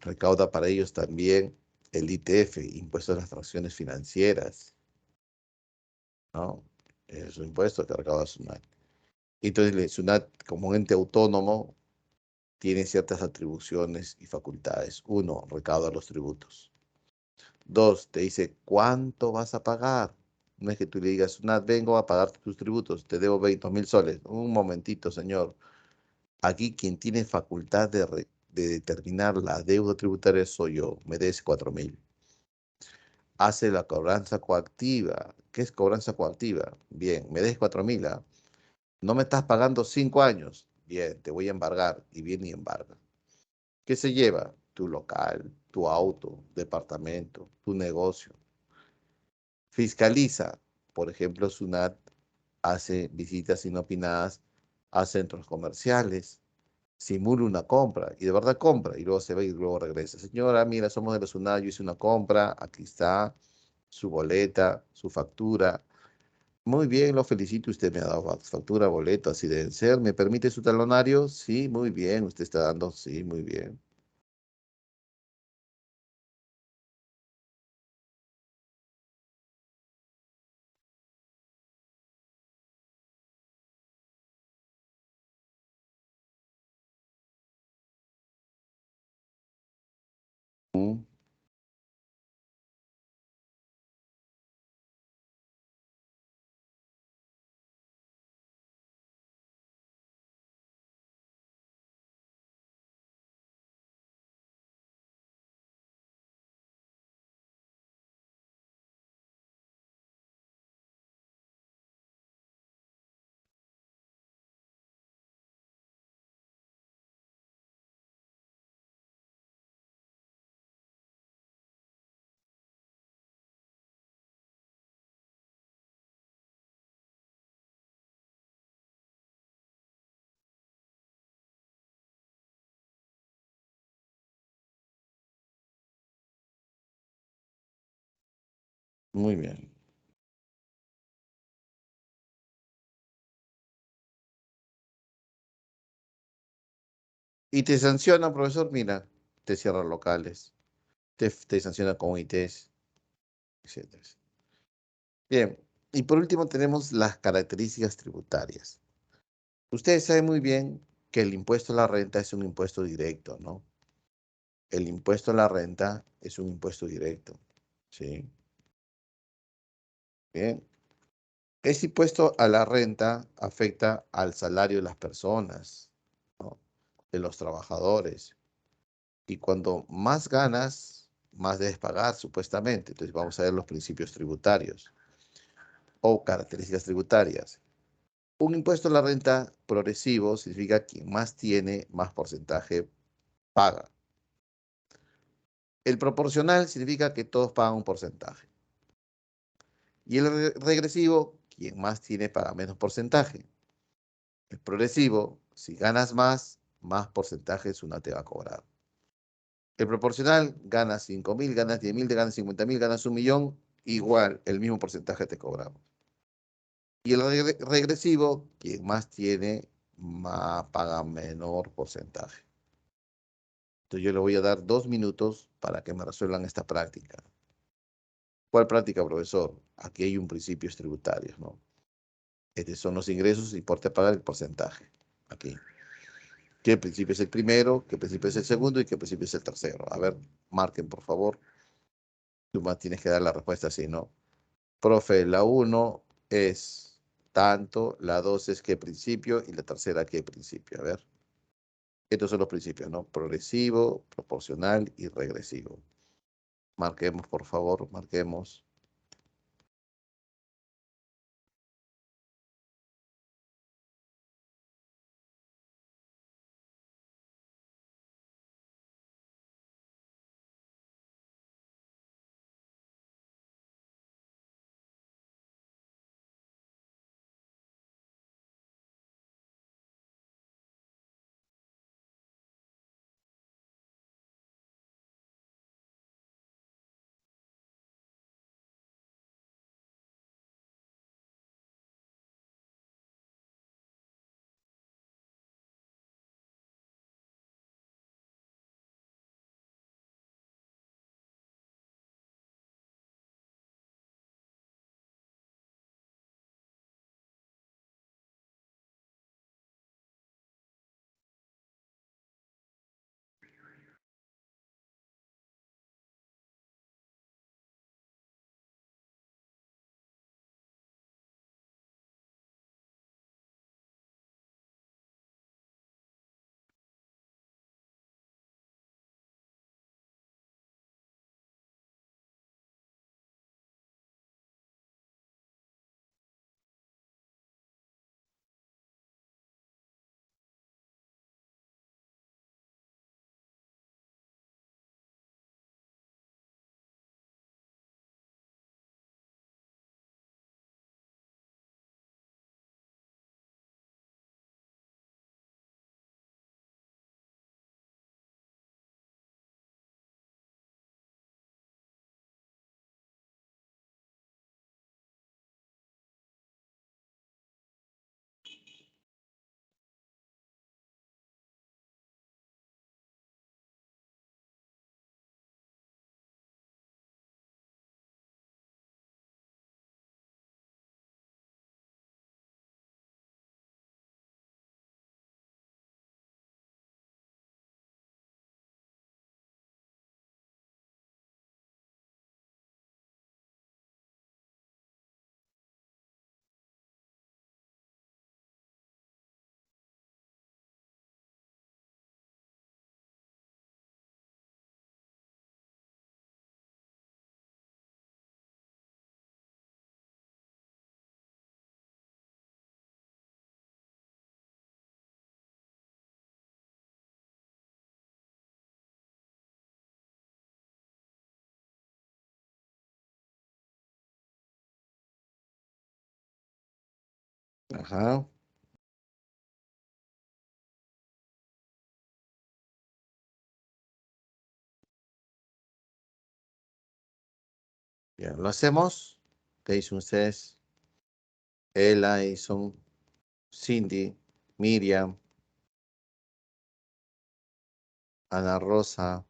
Recauda para ellos también el ITF, impuesto a las transacciones financieras, ¿no? Es un impuesto que recauda SUNAT. Entonces, el SUNAT, como un ente autónomo, tiene ciertas atribuciones y facultades. Uno, recauda los tributos. Dos, te dice cuánto vas a pagar. No es que tú le digas, SUNAT, vengo a pagar tus tributos, te debo 20.000 soles. Un momentito, señor. Aquí quien tiene facultad de determinar la deuda tributaria soy yo. Me des 4.000. Hace la cobranza coactiva. ¿Qué es cobranza coactiva? Bien, me des 4.000. ¿Ah? No me estás pagando 5 años. Bien, te voy a embargar. Y viene y embarga. ¿Qué se lleva? Tu local, tu auto, departamento, tu negocio. Fiscaliza. Por ejemplo, SUNAT hace visitas inopinadas a centros comerciales, simula una compra y de verdad compra y luego se va y luego regresa. Señora, mira, somos de la SUNAT, yo hice una compra, aquí está su boleta, su factura. Muy bien, lo felicito, usted me ha dado factura, boleto, así deben ser. ¿Me permite su talonario? Sí, muy bien, usted está dando, sí, muy bien. Mm, muy bien. Y te sanciona, profesor, mira, te cierra locales, te sanciona con ITs, etcétera. Bien, y por último tenemos las características tributarias. Ustedes saben muy bien que el impuesto a la renta es un impuesto directo, ¿no? El impuesto a la renta es un impuesto directo, ¿sí? Bien. Ese impuesto a la renta afecta al salario de las personas, ¿no? De los trabajadores. Y cuando más ganas, más debes pagar, supuestamente. Entonces vamos a ver los principios tributarios o características tributarias. Un impuesto a la renta progresivo significa que quien más tiene, más porcentaje paga. El proporcional significa que todos pagan un porcentaje. Y el regresivo, quien más tiene, paga menos porcentaje. El progresivo, si ganas más, más porcentaje SUNAT te va a cobrar. El proporcional, ganas 5.000, ganas 10.000, te ganas 50.000, ganas 1.000.000, igual, el mismo porcentaje te cobramos. Y el regresivo, quien más tiene, más paga menor porcentaje. Entonces yo le voy a dar 2 minutos para que me resuelvan esta práctica. ¿Cuál práctica, profesor? Aquí hay un principio tributario, ¿no? Estos son los ingresos, importa pagar el porcentaje. Aquí. ¿Qué principio es el primero? ¿Qué principio es el segundo? ¿Y qué principio es el tercero? A ver, marquen, por favor. Tú más tienes que dar la respuesta así, ¿no? Profe, la uno es tanto, la 2 es qué principio y la tercera qué principio. A ver, estos son los principios, ¿no? Progresivo, proporcional y regresivo. Marquemos, por favor, marquemos. Ajá. Bien, lo hacemos. ¿Qué dicen ustedes? Ella, Edison, Cindy, Miriam, Ana Rosa.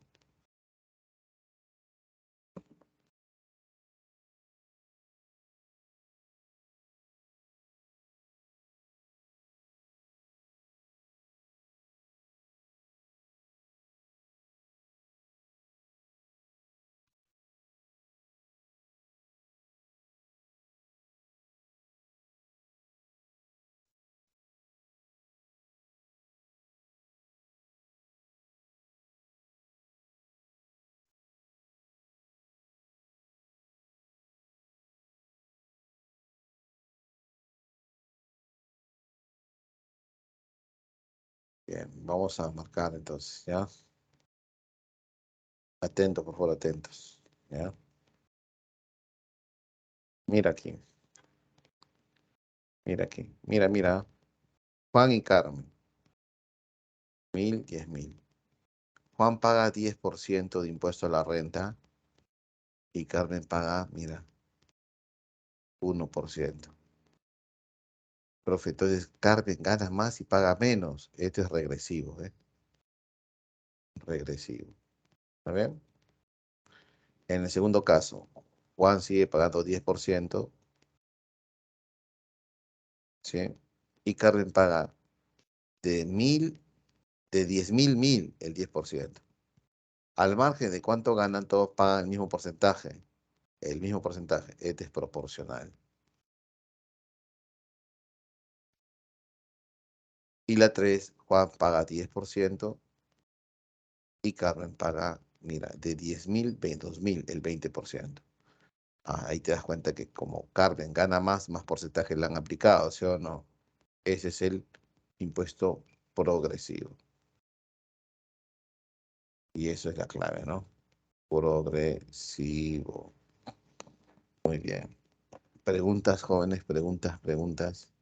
Bien, vamos a marcar entonces, ¿ya? Atentos, por favor, atentos. ¿Ya? Mira aquí, mira aquí. Mira, mira. Juan y Carmen, 1000, 10.000. Juan paga 10% de impuesto a la renta y Carmen paga, mira, 1%. Profe, entonces Carmen gana más y paga menos. Esto es regresivo, ¿eh? Regresivo. ¿Está bien? En el segundo caso, Juan sigue pagando 10%, ¿sí? Y Carmen paga de 1000, de 10.000, 1000, el 10%. Al margen de cuánto ganan, todos pagan el mismo porcentaje. El mismo porcentaje. Este es proporcional. Y la 3, Juan paga 10% y Carmen paga, mira, de 10.000, 22.000, el 20%. Ahí te das cuenta que como Carmen gana más, más porcentaje le han aplicado, ¿sí o no? Ese es el impuesto progresivo. Y eso es la clave, ¿no? Progresivo. Muy bien. Preguntas, jóvenes, preguntas, preguntas.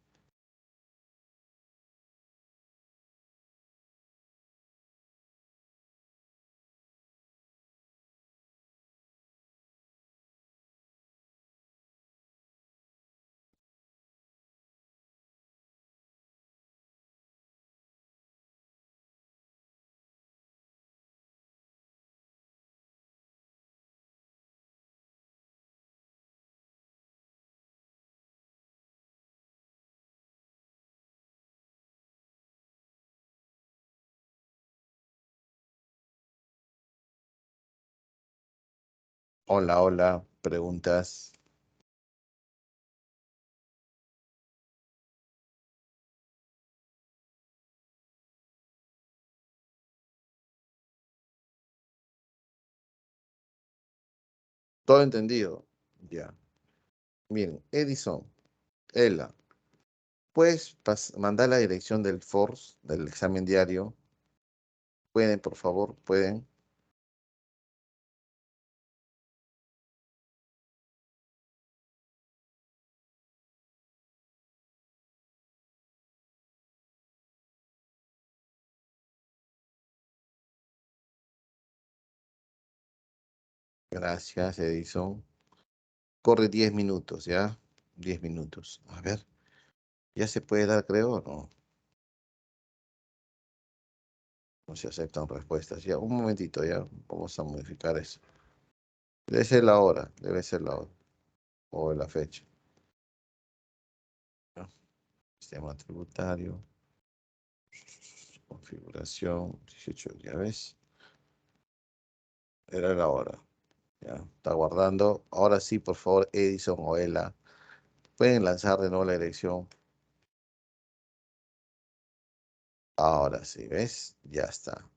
Hola, hola, preguntas. Todo entendido. Ya. Miren, Edison, Ella, ¿puedes mandar la dirección del FORS, del examen diario? ¿Pueden, por favor? ¿Pueden? Gracias, Edison. Corre 10 minutos, ¿ya? 10 minutos. A ver, ¿ya se puede dar, creo, o no? No se aceptan respuestas. Ya, un momentito, ya. Vamos a modificar eso. Debe ser la hora, debe ser la hora. O la fecha. ¿No? Sistema tributario. Configuración. 18, ya ves. Era la hora. Ya, está guardando. Ahora sí, por favor, Edison o Ella. Pueden lanzar de nuevo la dirección. Ahora sí, ¿ves? Ya está.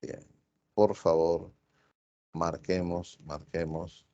Bien. Por favor, marquemos, marquemos.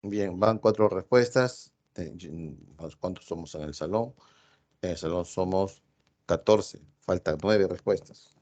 Bien, van cuatro respuestas. ¿Cuántos somos en el salón? En el salón somos 14. Faltan nueve respuestas.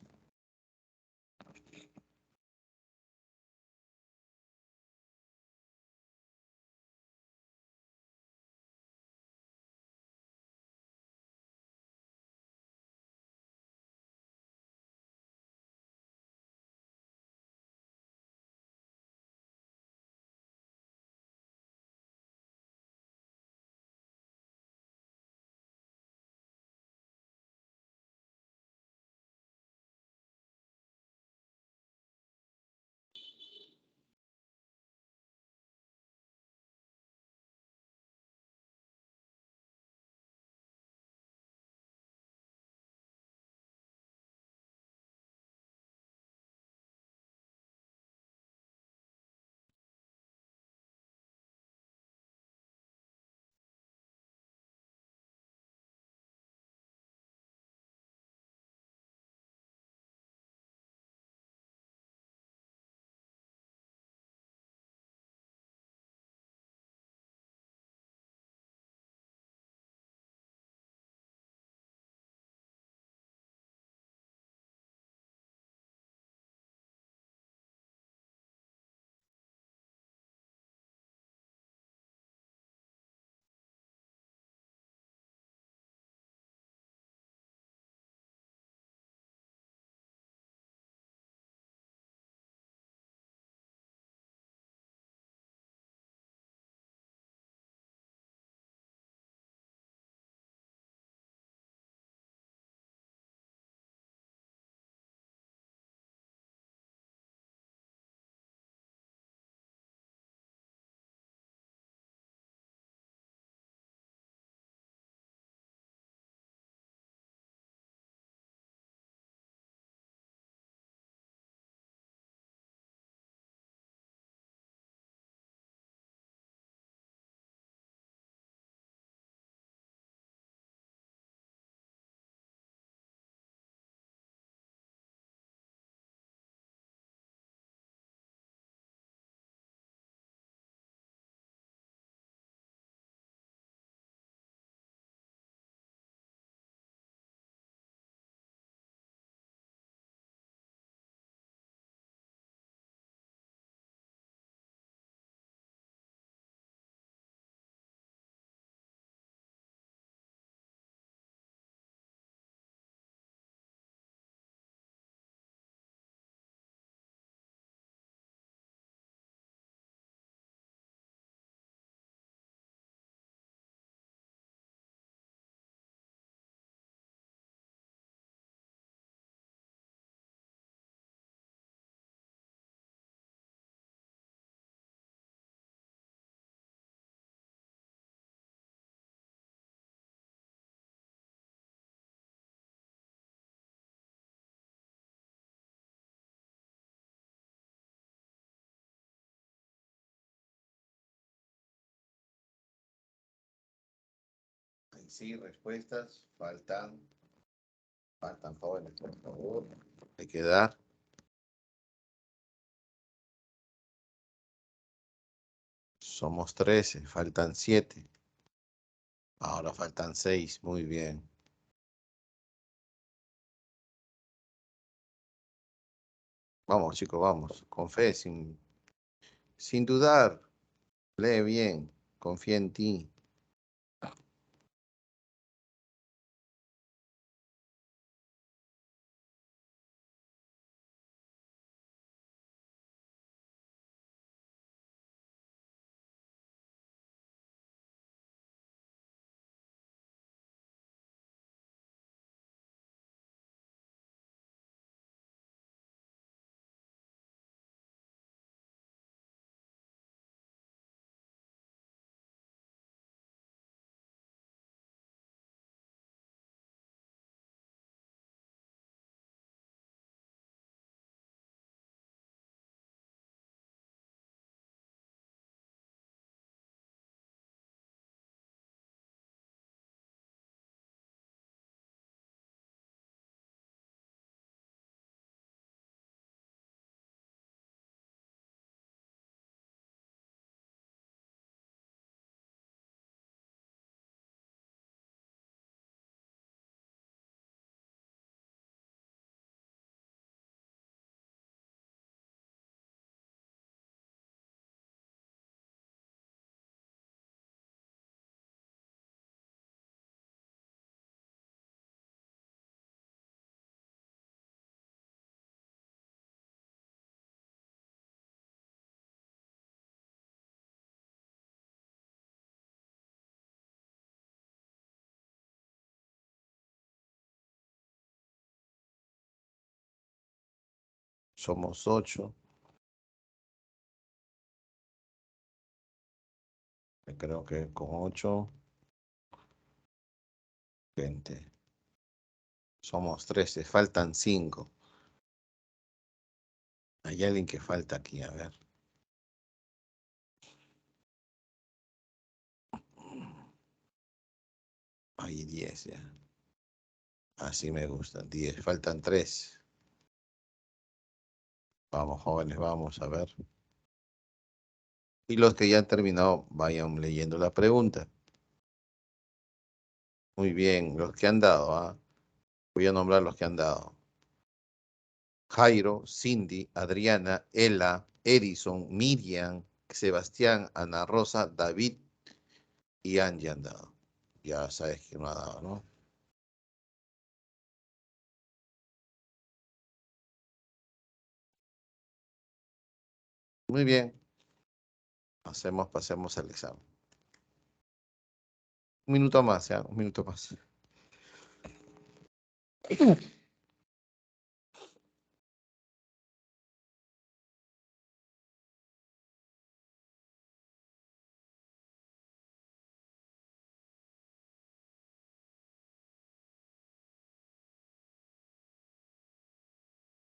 Sí, respuestas. Faltan jóvenes, por favor. Hay que dar. Somos 13, faltan 7. Ahora faltan 6. Muy bien. Vamos, chicos, vamos. Con fe, sin dudar. Lee bien. Confía en ti. Somos 8. Creo que con 8, 20. Somos 13. Faltan 5. Hay alguien que falta aquí, a ver. Hay 10 ya. Así me gusta. 10. Faltan 3. Vamos, jóvenes, vamos a ver. Y los que ya han terminado, vayan leyendo la pregunta. Muy bien, los que han dado, ¿ah? Voy a nombrar los que han dado. Jairo, Cindy, Adriana, Ela, Edison, Miriam, Sebastián, Ana Rosa, David y Angie han dado. Ya sabes quién no ha dado, ¿no? Muy bien. Pasemos al examen. Un minuto más, ¿ya? Un minuto más.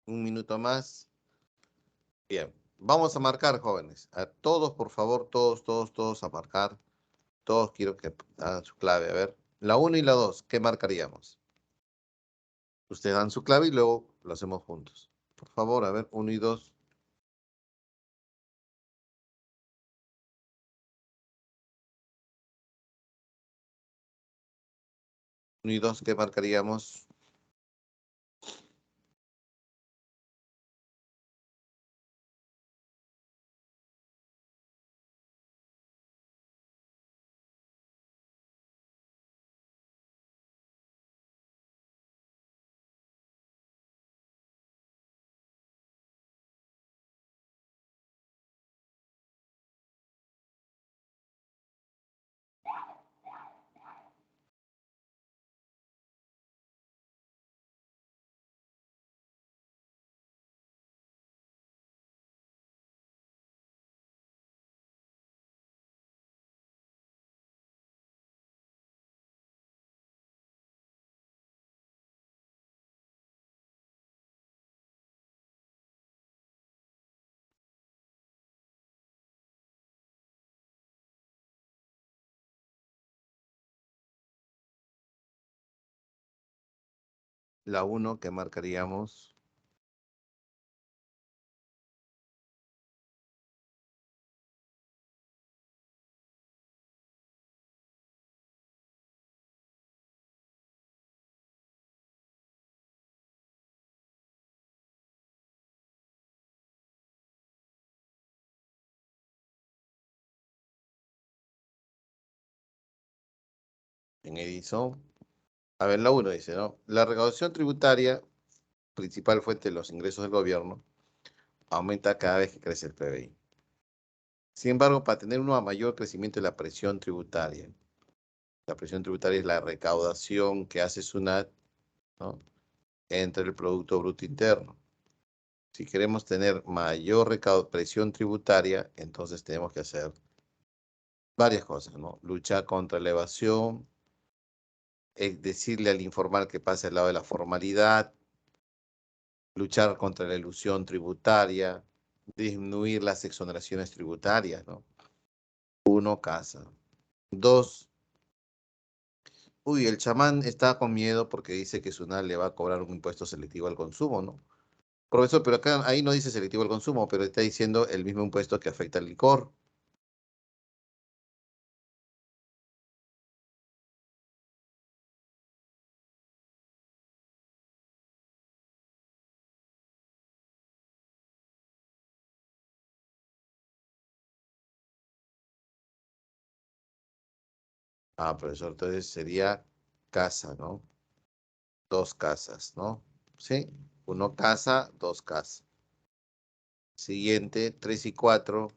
Un minuto más. Bien. Vamos a marcar, jóvenes. A todos, por favor, todos a marcar. Todos quiero que hagan su clave. A ver, la uno y la 2, ¿qué marcaríamos? Ustedes dan su clave y luego lo hacemos juntos. Por favor, a ver, uno y 2. 1 y 2, ¿qué marcaríamos? La uno, ¿qué marcaríamos? En Edison. A ver, la uno dice, ¿no? La recaudación tributaria, principal fuente de los ingresos del gobierno, aumenta cada vez que crece el PBI. Sin embargo, para tener un mayor crecimiento de la presión tributaria es la recaudación que hace SUNAT, ¿no? Entre el Producto Bruto Interno. Si queremos tener mayor presión tributaria, entonces tenemos que hacer varias cosas, ¿no? Luchar contra la evasión, decirle al informal que pase al lado de la formalidad, luchar contra la elusión tributaria, disminuir las exoneraciones tributarias, ¿no? Uno, casa. Dos, uy, el chamán está con miedo porque dice que SUNAT le va a cobrar un impuesto selectivo al consumo, ¿no? Profesor, pero acá ahí no dice selectivo al consumo, pero está diciendo el mismo impuesto que afecta al licor. Ah, profesor, entonces sería casa, ¿no? Dos casas, ¿no? Sí, uno casa, dos casas. Siguiente, 3 y 4.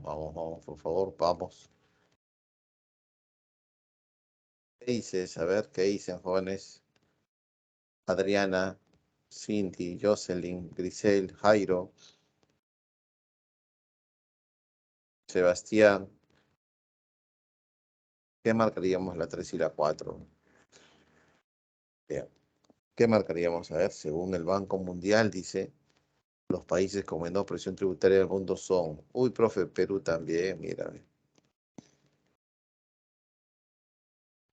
Vamos, vamos, por favor, vamos. ¿Qué dices? A ver, ¿qué dicen, jóvenes? Adriana, Cindy, Jocelyn, Grisel, Jairo, Sebastián. ¿Qué marcaríamos la 3 y la 4? Bien. ¿Qué marcaríamos? A ver, según el Banco Mundial, dice, los países con menor presión tributaria del mundo son, uy, profe, Perú también, mira.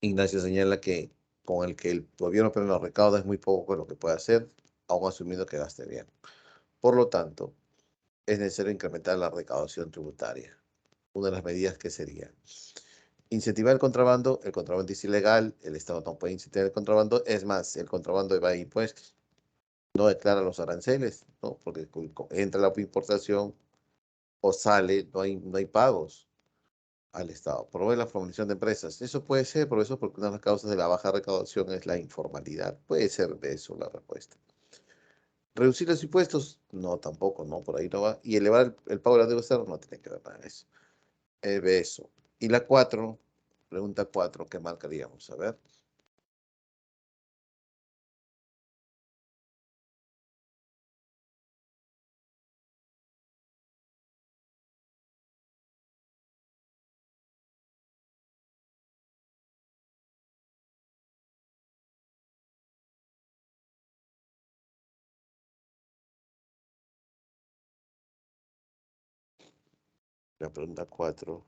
Ignacio señala que con el que el gobierno peruano recauda es muy poco con lo que puede hacer, aún asumiendo que gaste bien. Por lo tanto, es necesario incrementar la recaudación tributaria. Una de las medidas que sería incentivar el contrabando es ilegal, el Estado no puede incentivar el contrabando, es más, el contrabando va a impuestos, no declara los aranceles, ¿no? Porque entra la importación o sale, no hay pagos al Estado. Promueve la formalización de empresas. Eso puede ser, por eso, porque una de las causas de la baja recaudación es la informalidad. Puede ser de eso la respuesta. ¿Reducir los impuestos? No, tampoco, no, por ahí no va. Y elevar el pago de la deuda externa no tiene que ver nada de eso. Es de eso. Y la 4, pregunta 4, ¿qué marcaríamos? A ver. La pregunta 4.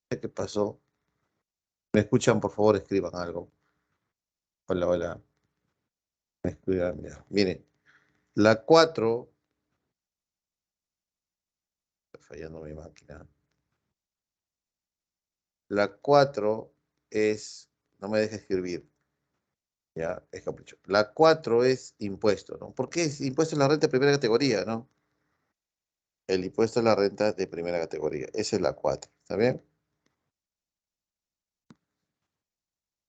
¿Qué pasó? ¿Me escuchan? Por favor, escriban algo. Hola, hola. Me escriban, ya. Miren, la 4 está fallando mi máquina. La 4 es, no me deja escribir, ya, es capricho. La 4 es impuesto, ¿no? ¿Por qué es impuesto en la renta de primera categoría, no? El impuesto a la renta de primera categoría. Esa es la 4. ¿Está bien?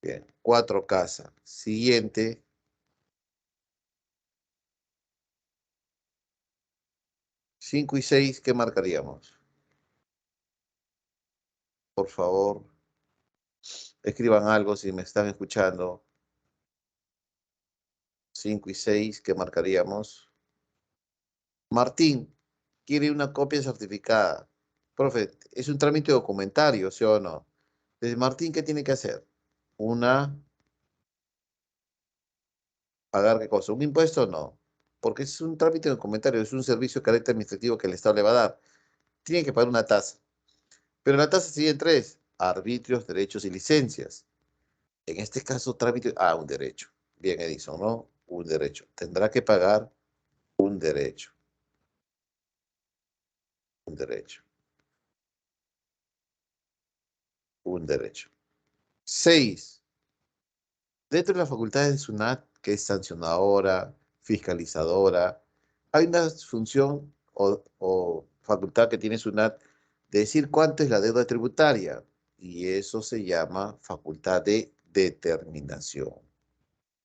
Bien. 4 casa. Siguiente. 5 y 6, ¿qué marcaríamos? Por favor, escriban algo si me están escuchando. 5 y 6, ¿qué marcaríamos? Martín, quiere una copia certificada. Profe, es un trámite documentario, ¿sí o no? Entonces, Martín, ¿qué tiene que hacer? Una, ¿pagar qué cosa? ¿Un impuesto? No. Porque es un trámite documentario, es un servicio de carácter administrativo que el Estado le va a dar. Tiene que pagar una tasa. Pero la tasa se divide en tres: arbitrios, derechos y licencias. En este caso, trámite, un derecho. Bien, Edison, ¿no? Un derecho. Tendrá que pagar un derecho, un derecho, un derecho. Seis, dentro de las facultades de SUNAT, que es sancionadora, fiscalizadora, hay una función o facultad que tiene SUNAT de decir cuánto es la deuda tributaria, y eso se llama facultad de determinación.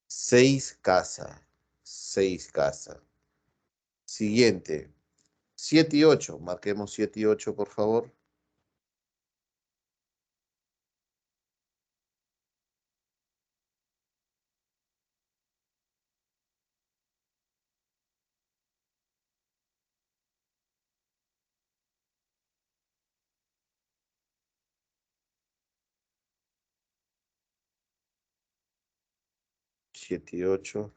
Seis casa, seis casa. Siguiente, 7 y 8. Marquemos 7 y 8, por favor. 7 y 8.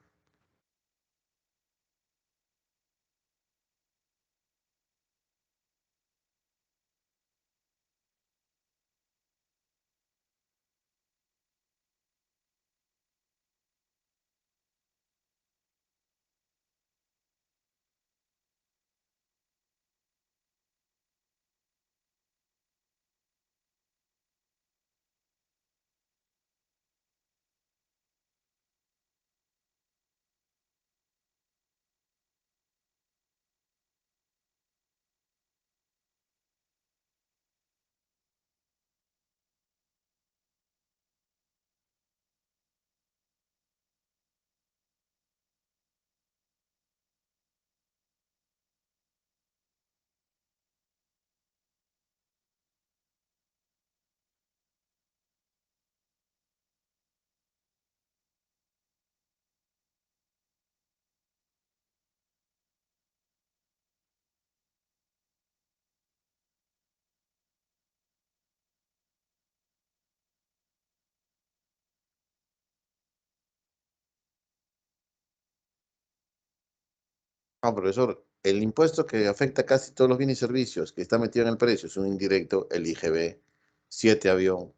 Profesor, el impuesto que afecta casi todos los bienes y servicios que está metido en el precio es un indirecto, el IGB, 7 avión.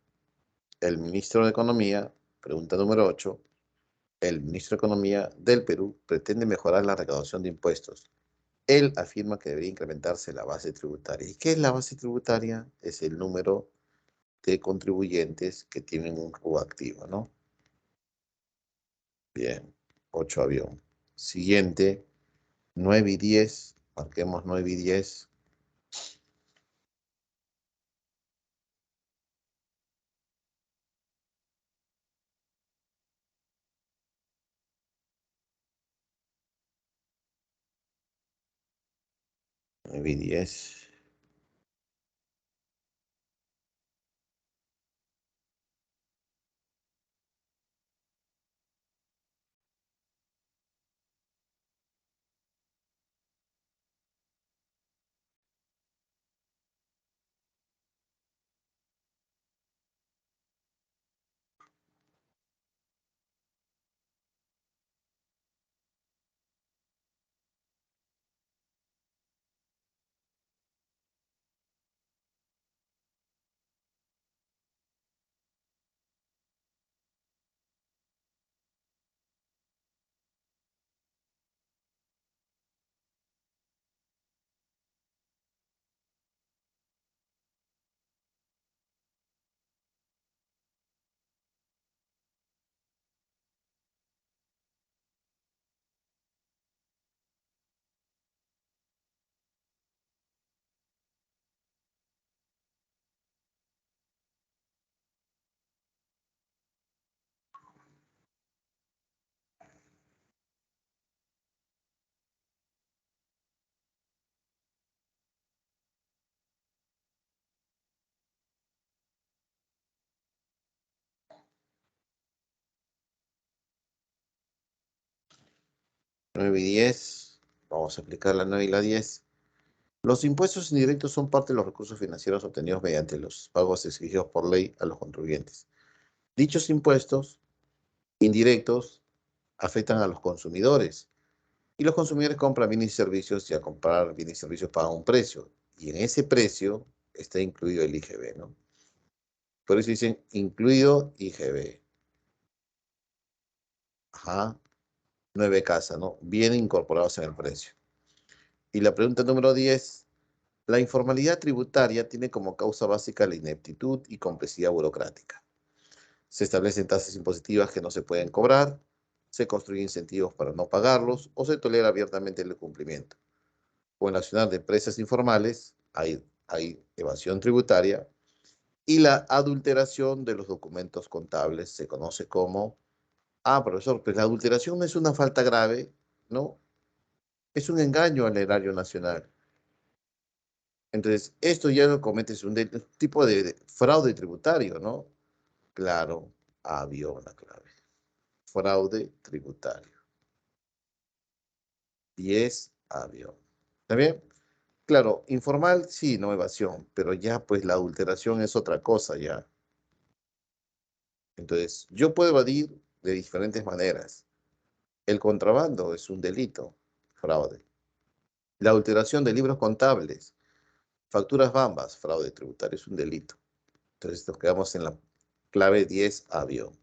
El ministro de Economía, pregunta número 8, el ministro de Economía del Perú pretende mejorar la recaudación de impuestos. Él afirma que debería incrementarse la base tributaria. ¿Y qué es la base tributaria? Es el número de contribuyentes que tienen un RUA activo, ¿no? Bien, 8 avión. Siguiente, 9 y 10. Marquemos 9 y 10. 9 y 10. 9 y 10. Vamos a aplicar la 9 y la 10. Los impuestos indirectos son parte de los recursos financieros obtenidos mediante los pagos exigidos por ley a los contribuyentes. Dichos impuestos indirectos afectan a los consumidores y los consumidores compran bienes y servicios y al comprar bienes y servicios pagan un precio y en ese precio está incluido el IGB, ¿no? Por eso dicen incluido IGB. Ajá, 9 casas, ¿no? Bien incorporados en el precio. Y la pregunta número 10. La informalidad tributaria tiene como causa básica la ineptitud y complejidad burocrática. Se establecen tasas impositivas que no se pueden cobrar, se construyen incentivos para no pagarlos o se tolera abiertamente el incumplimiento. O en la accionar de empresas informales hay evasión tributaria y la adulteración de los documentos contables se conoce como... Ah, profesor, pues la adulteración no es una falta grave, ¿no? Es un engaño al erario nacional. Entonces, esto ya lo cometes un tipo de fraude tributario, ¿no? Claro, había una clave. Fraude tributario. 10 avión. ¿Está bien? Claro, informal sí, no evasión, pero ya pues la adulteración es otra cosa ya. Entonces, yo puedo evadir de diferentes maneras. El contrabando es un delito, fraude. La adulteración de libros contables, facturas bambas, fraude tributario es un delito. Entonces nos quedamos en la clave 10 avión.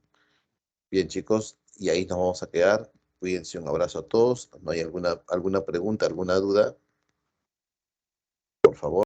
Bien, chicos, y ahí nos vamos a quedar. Cuídense, un abrazo a todos. ¿No hay alguna pregunta, alguna duda? Por favor.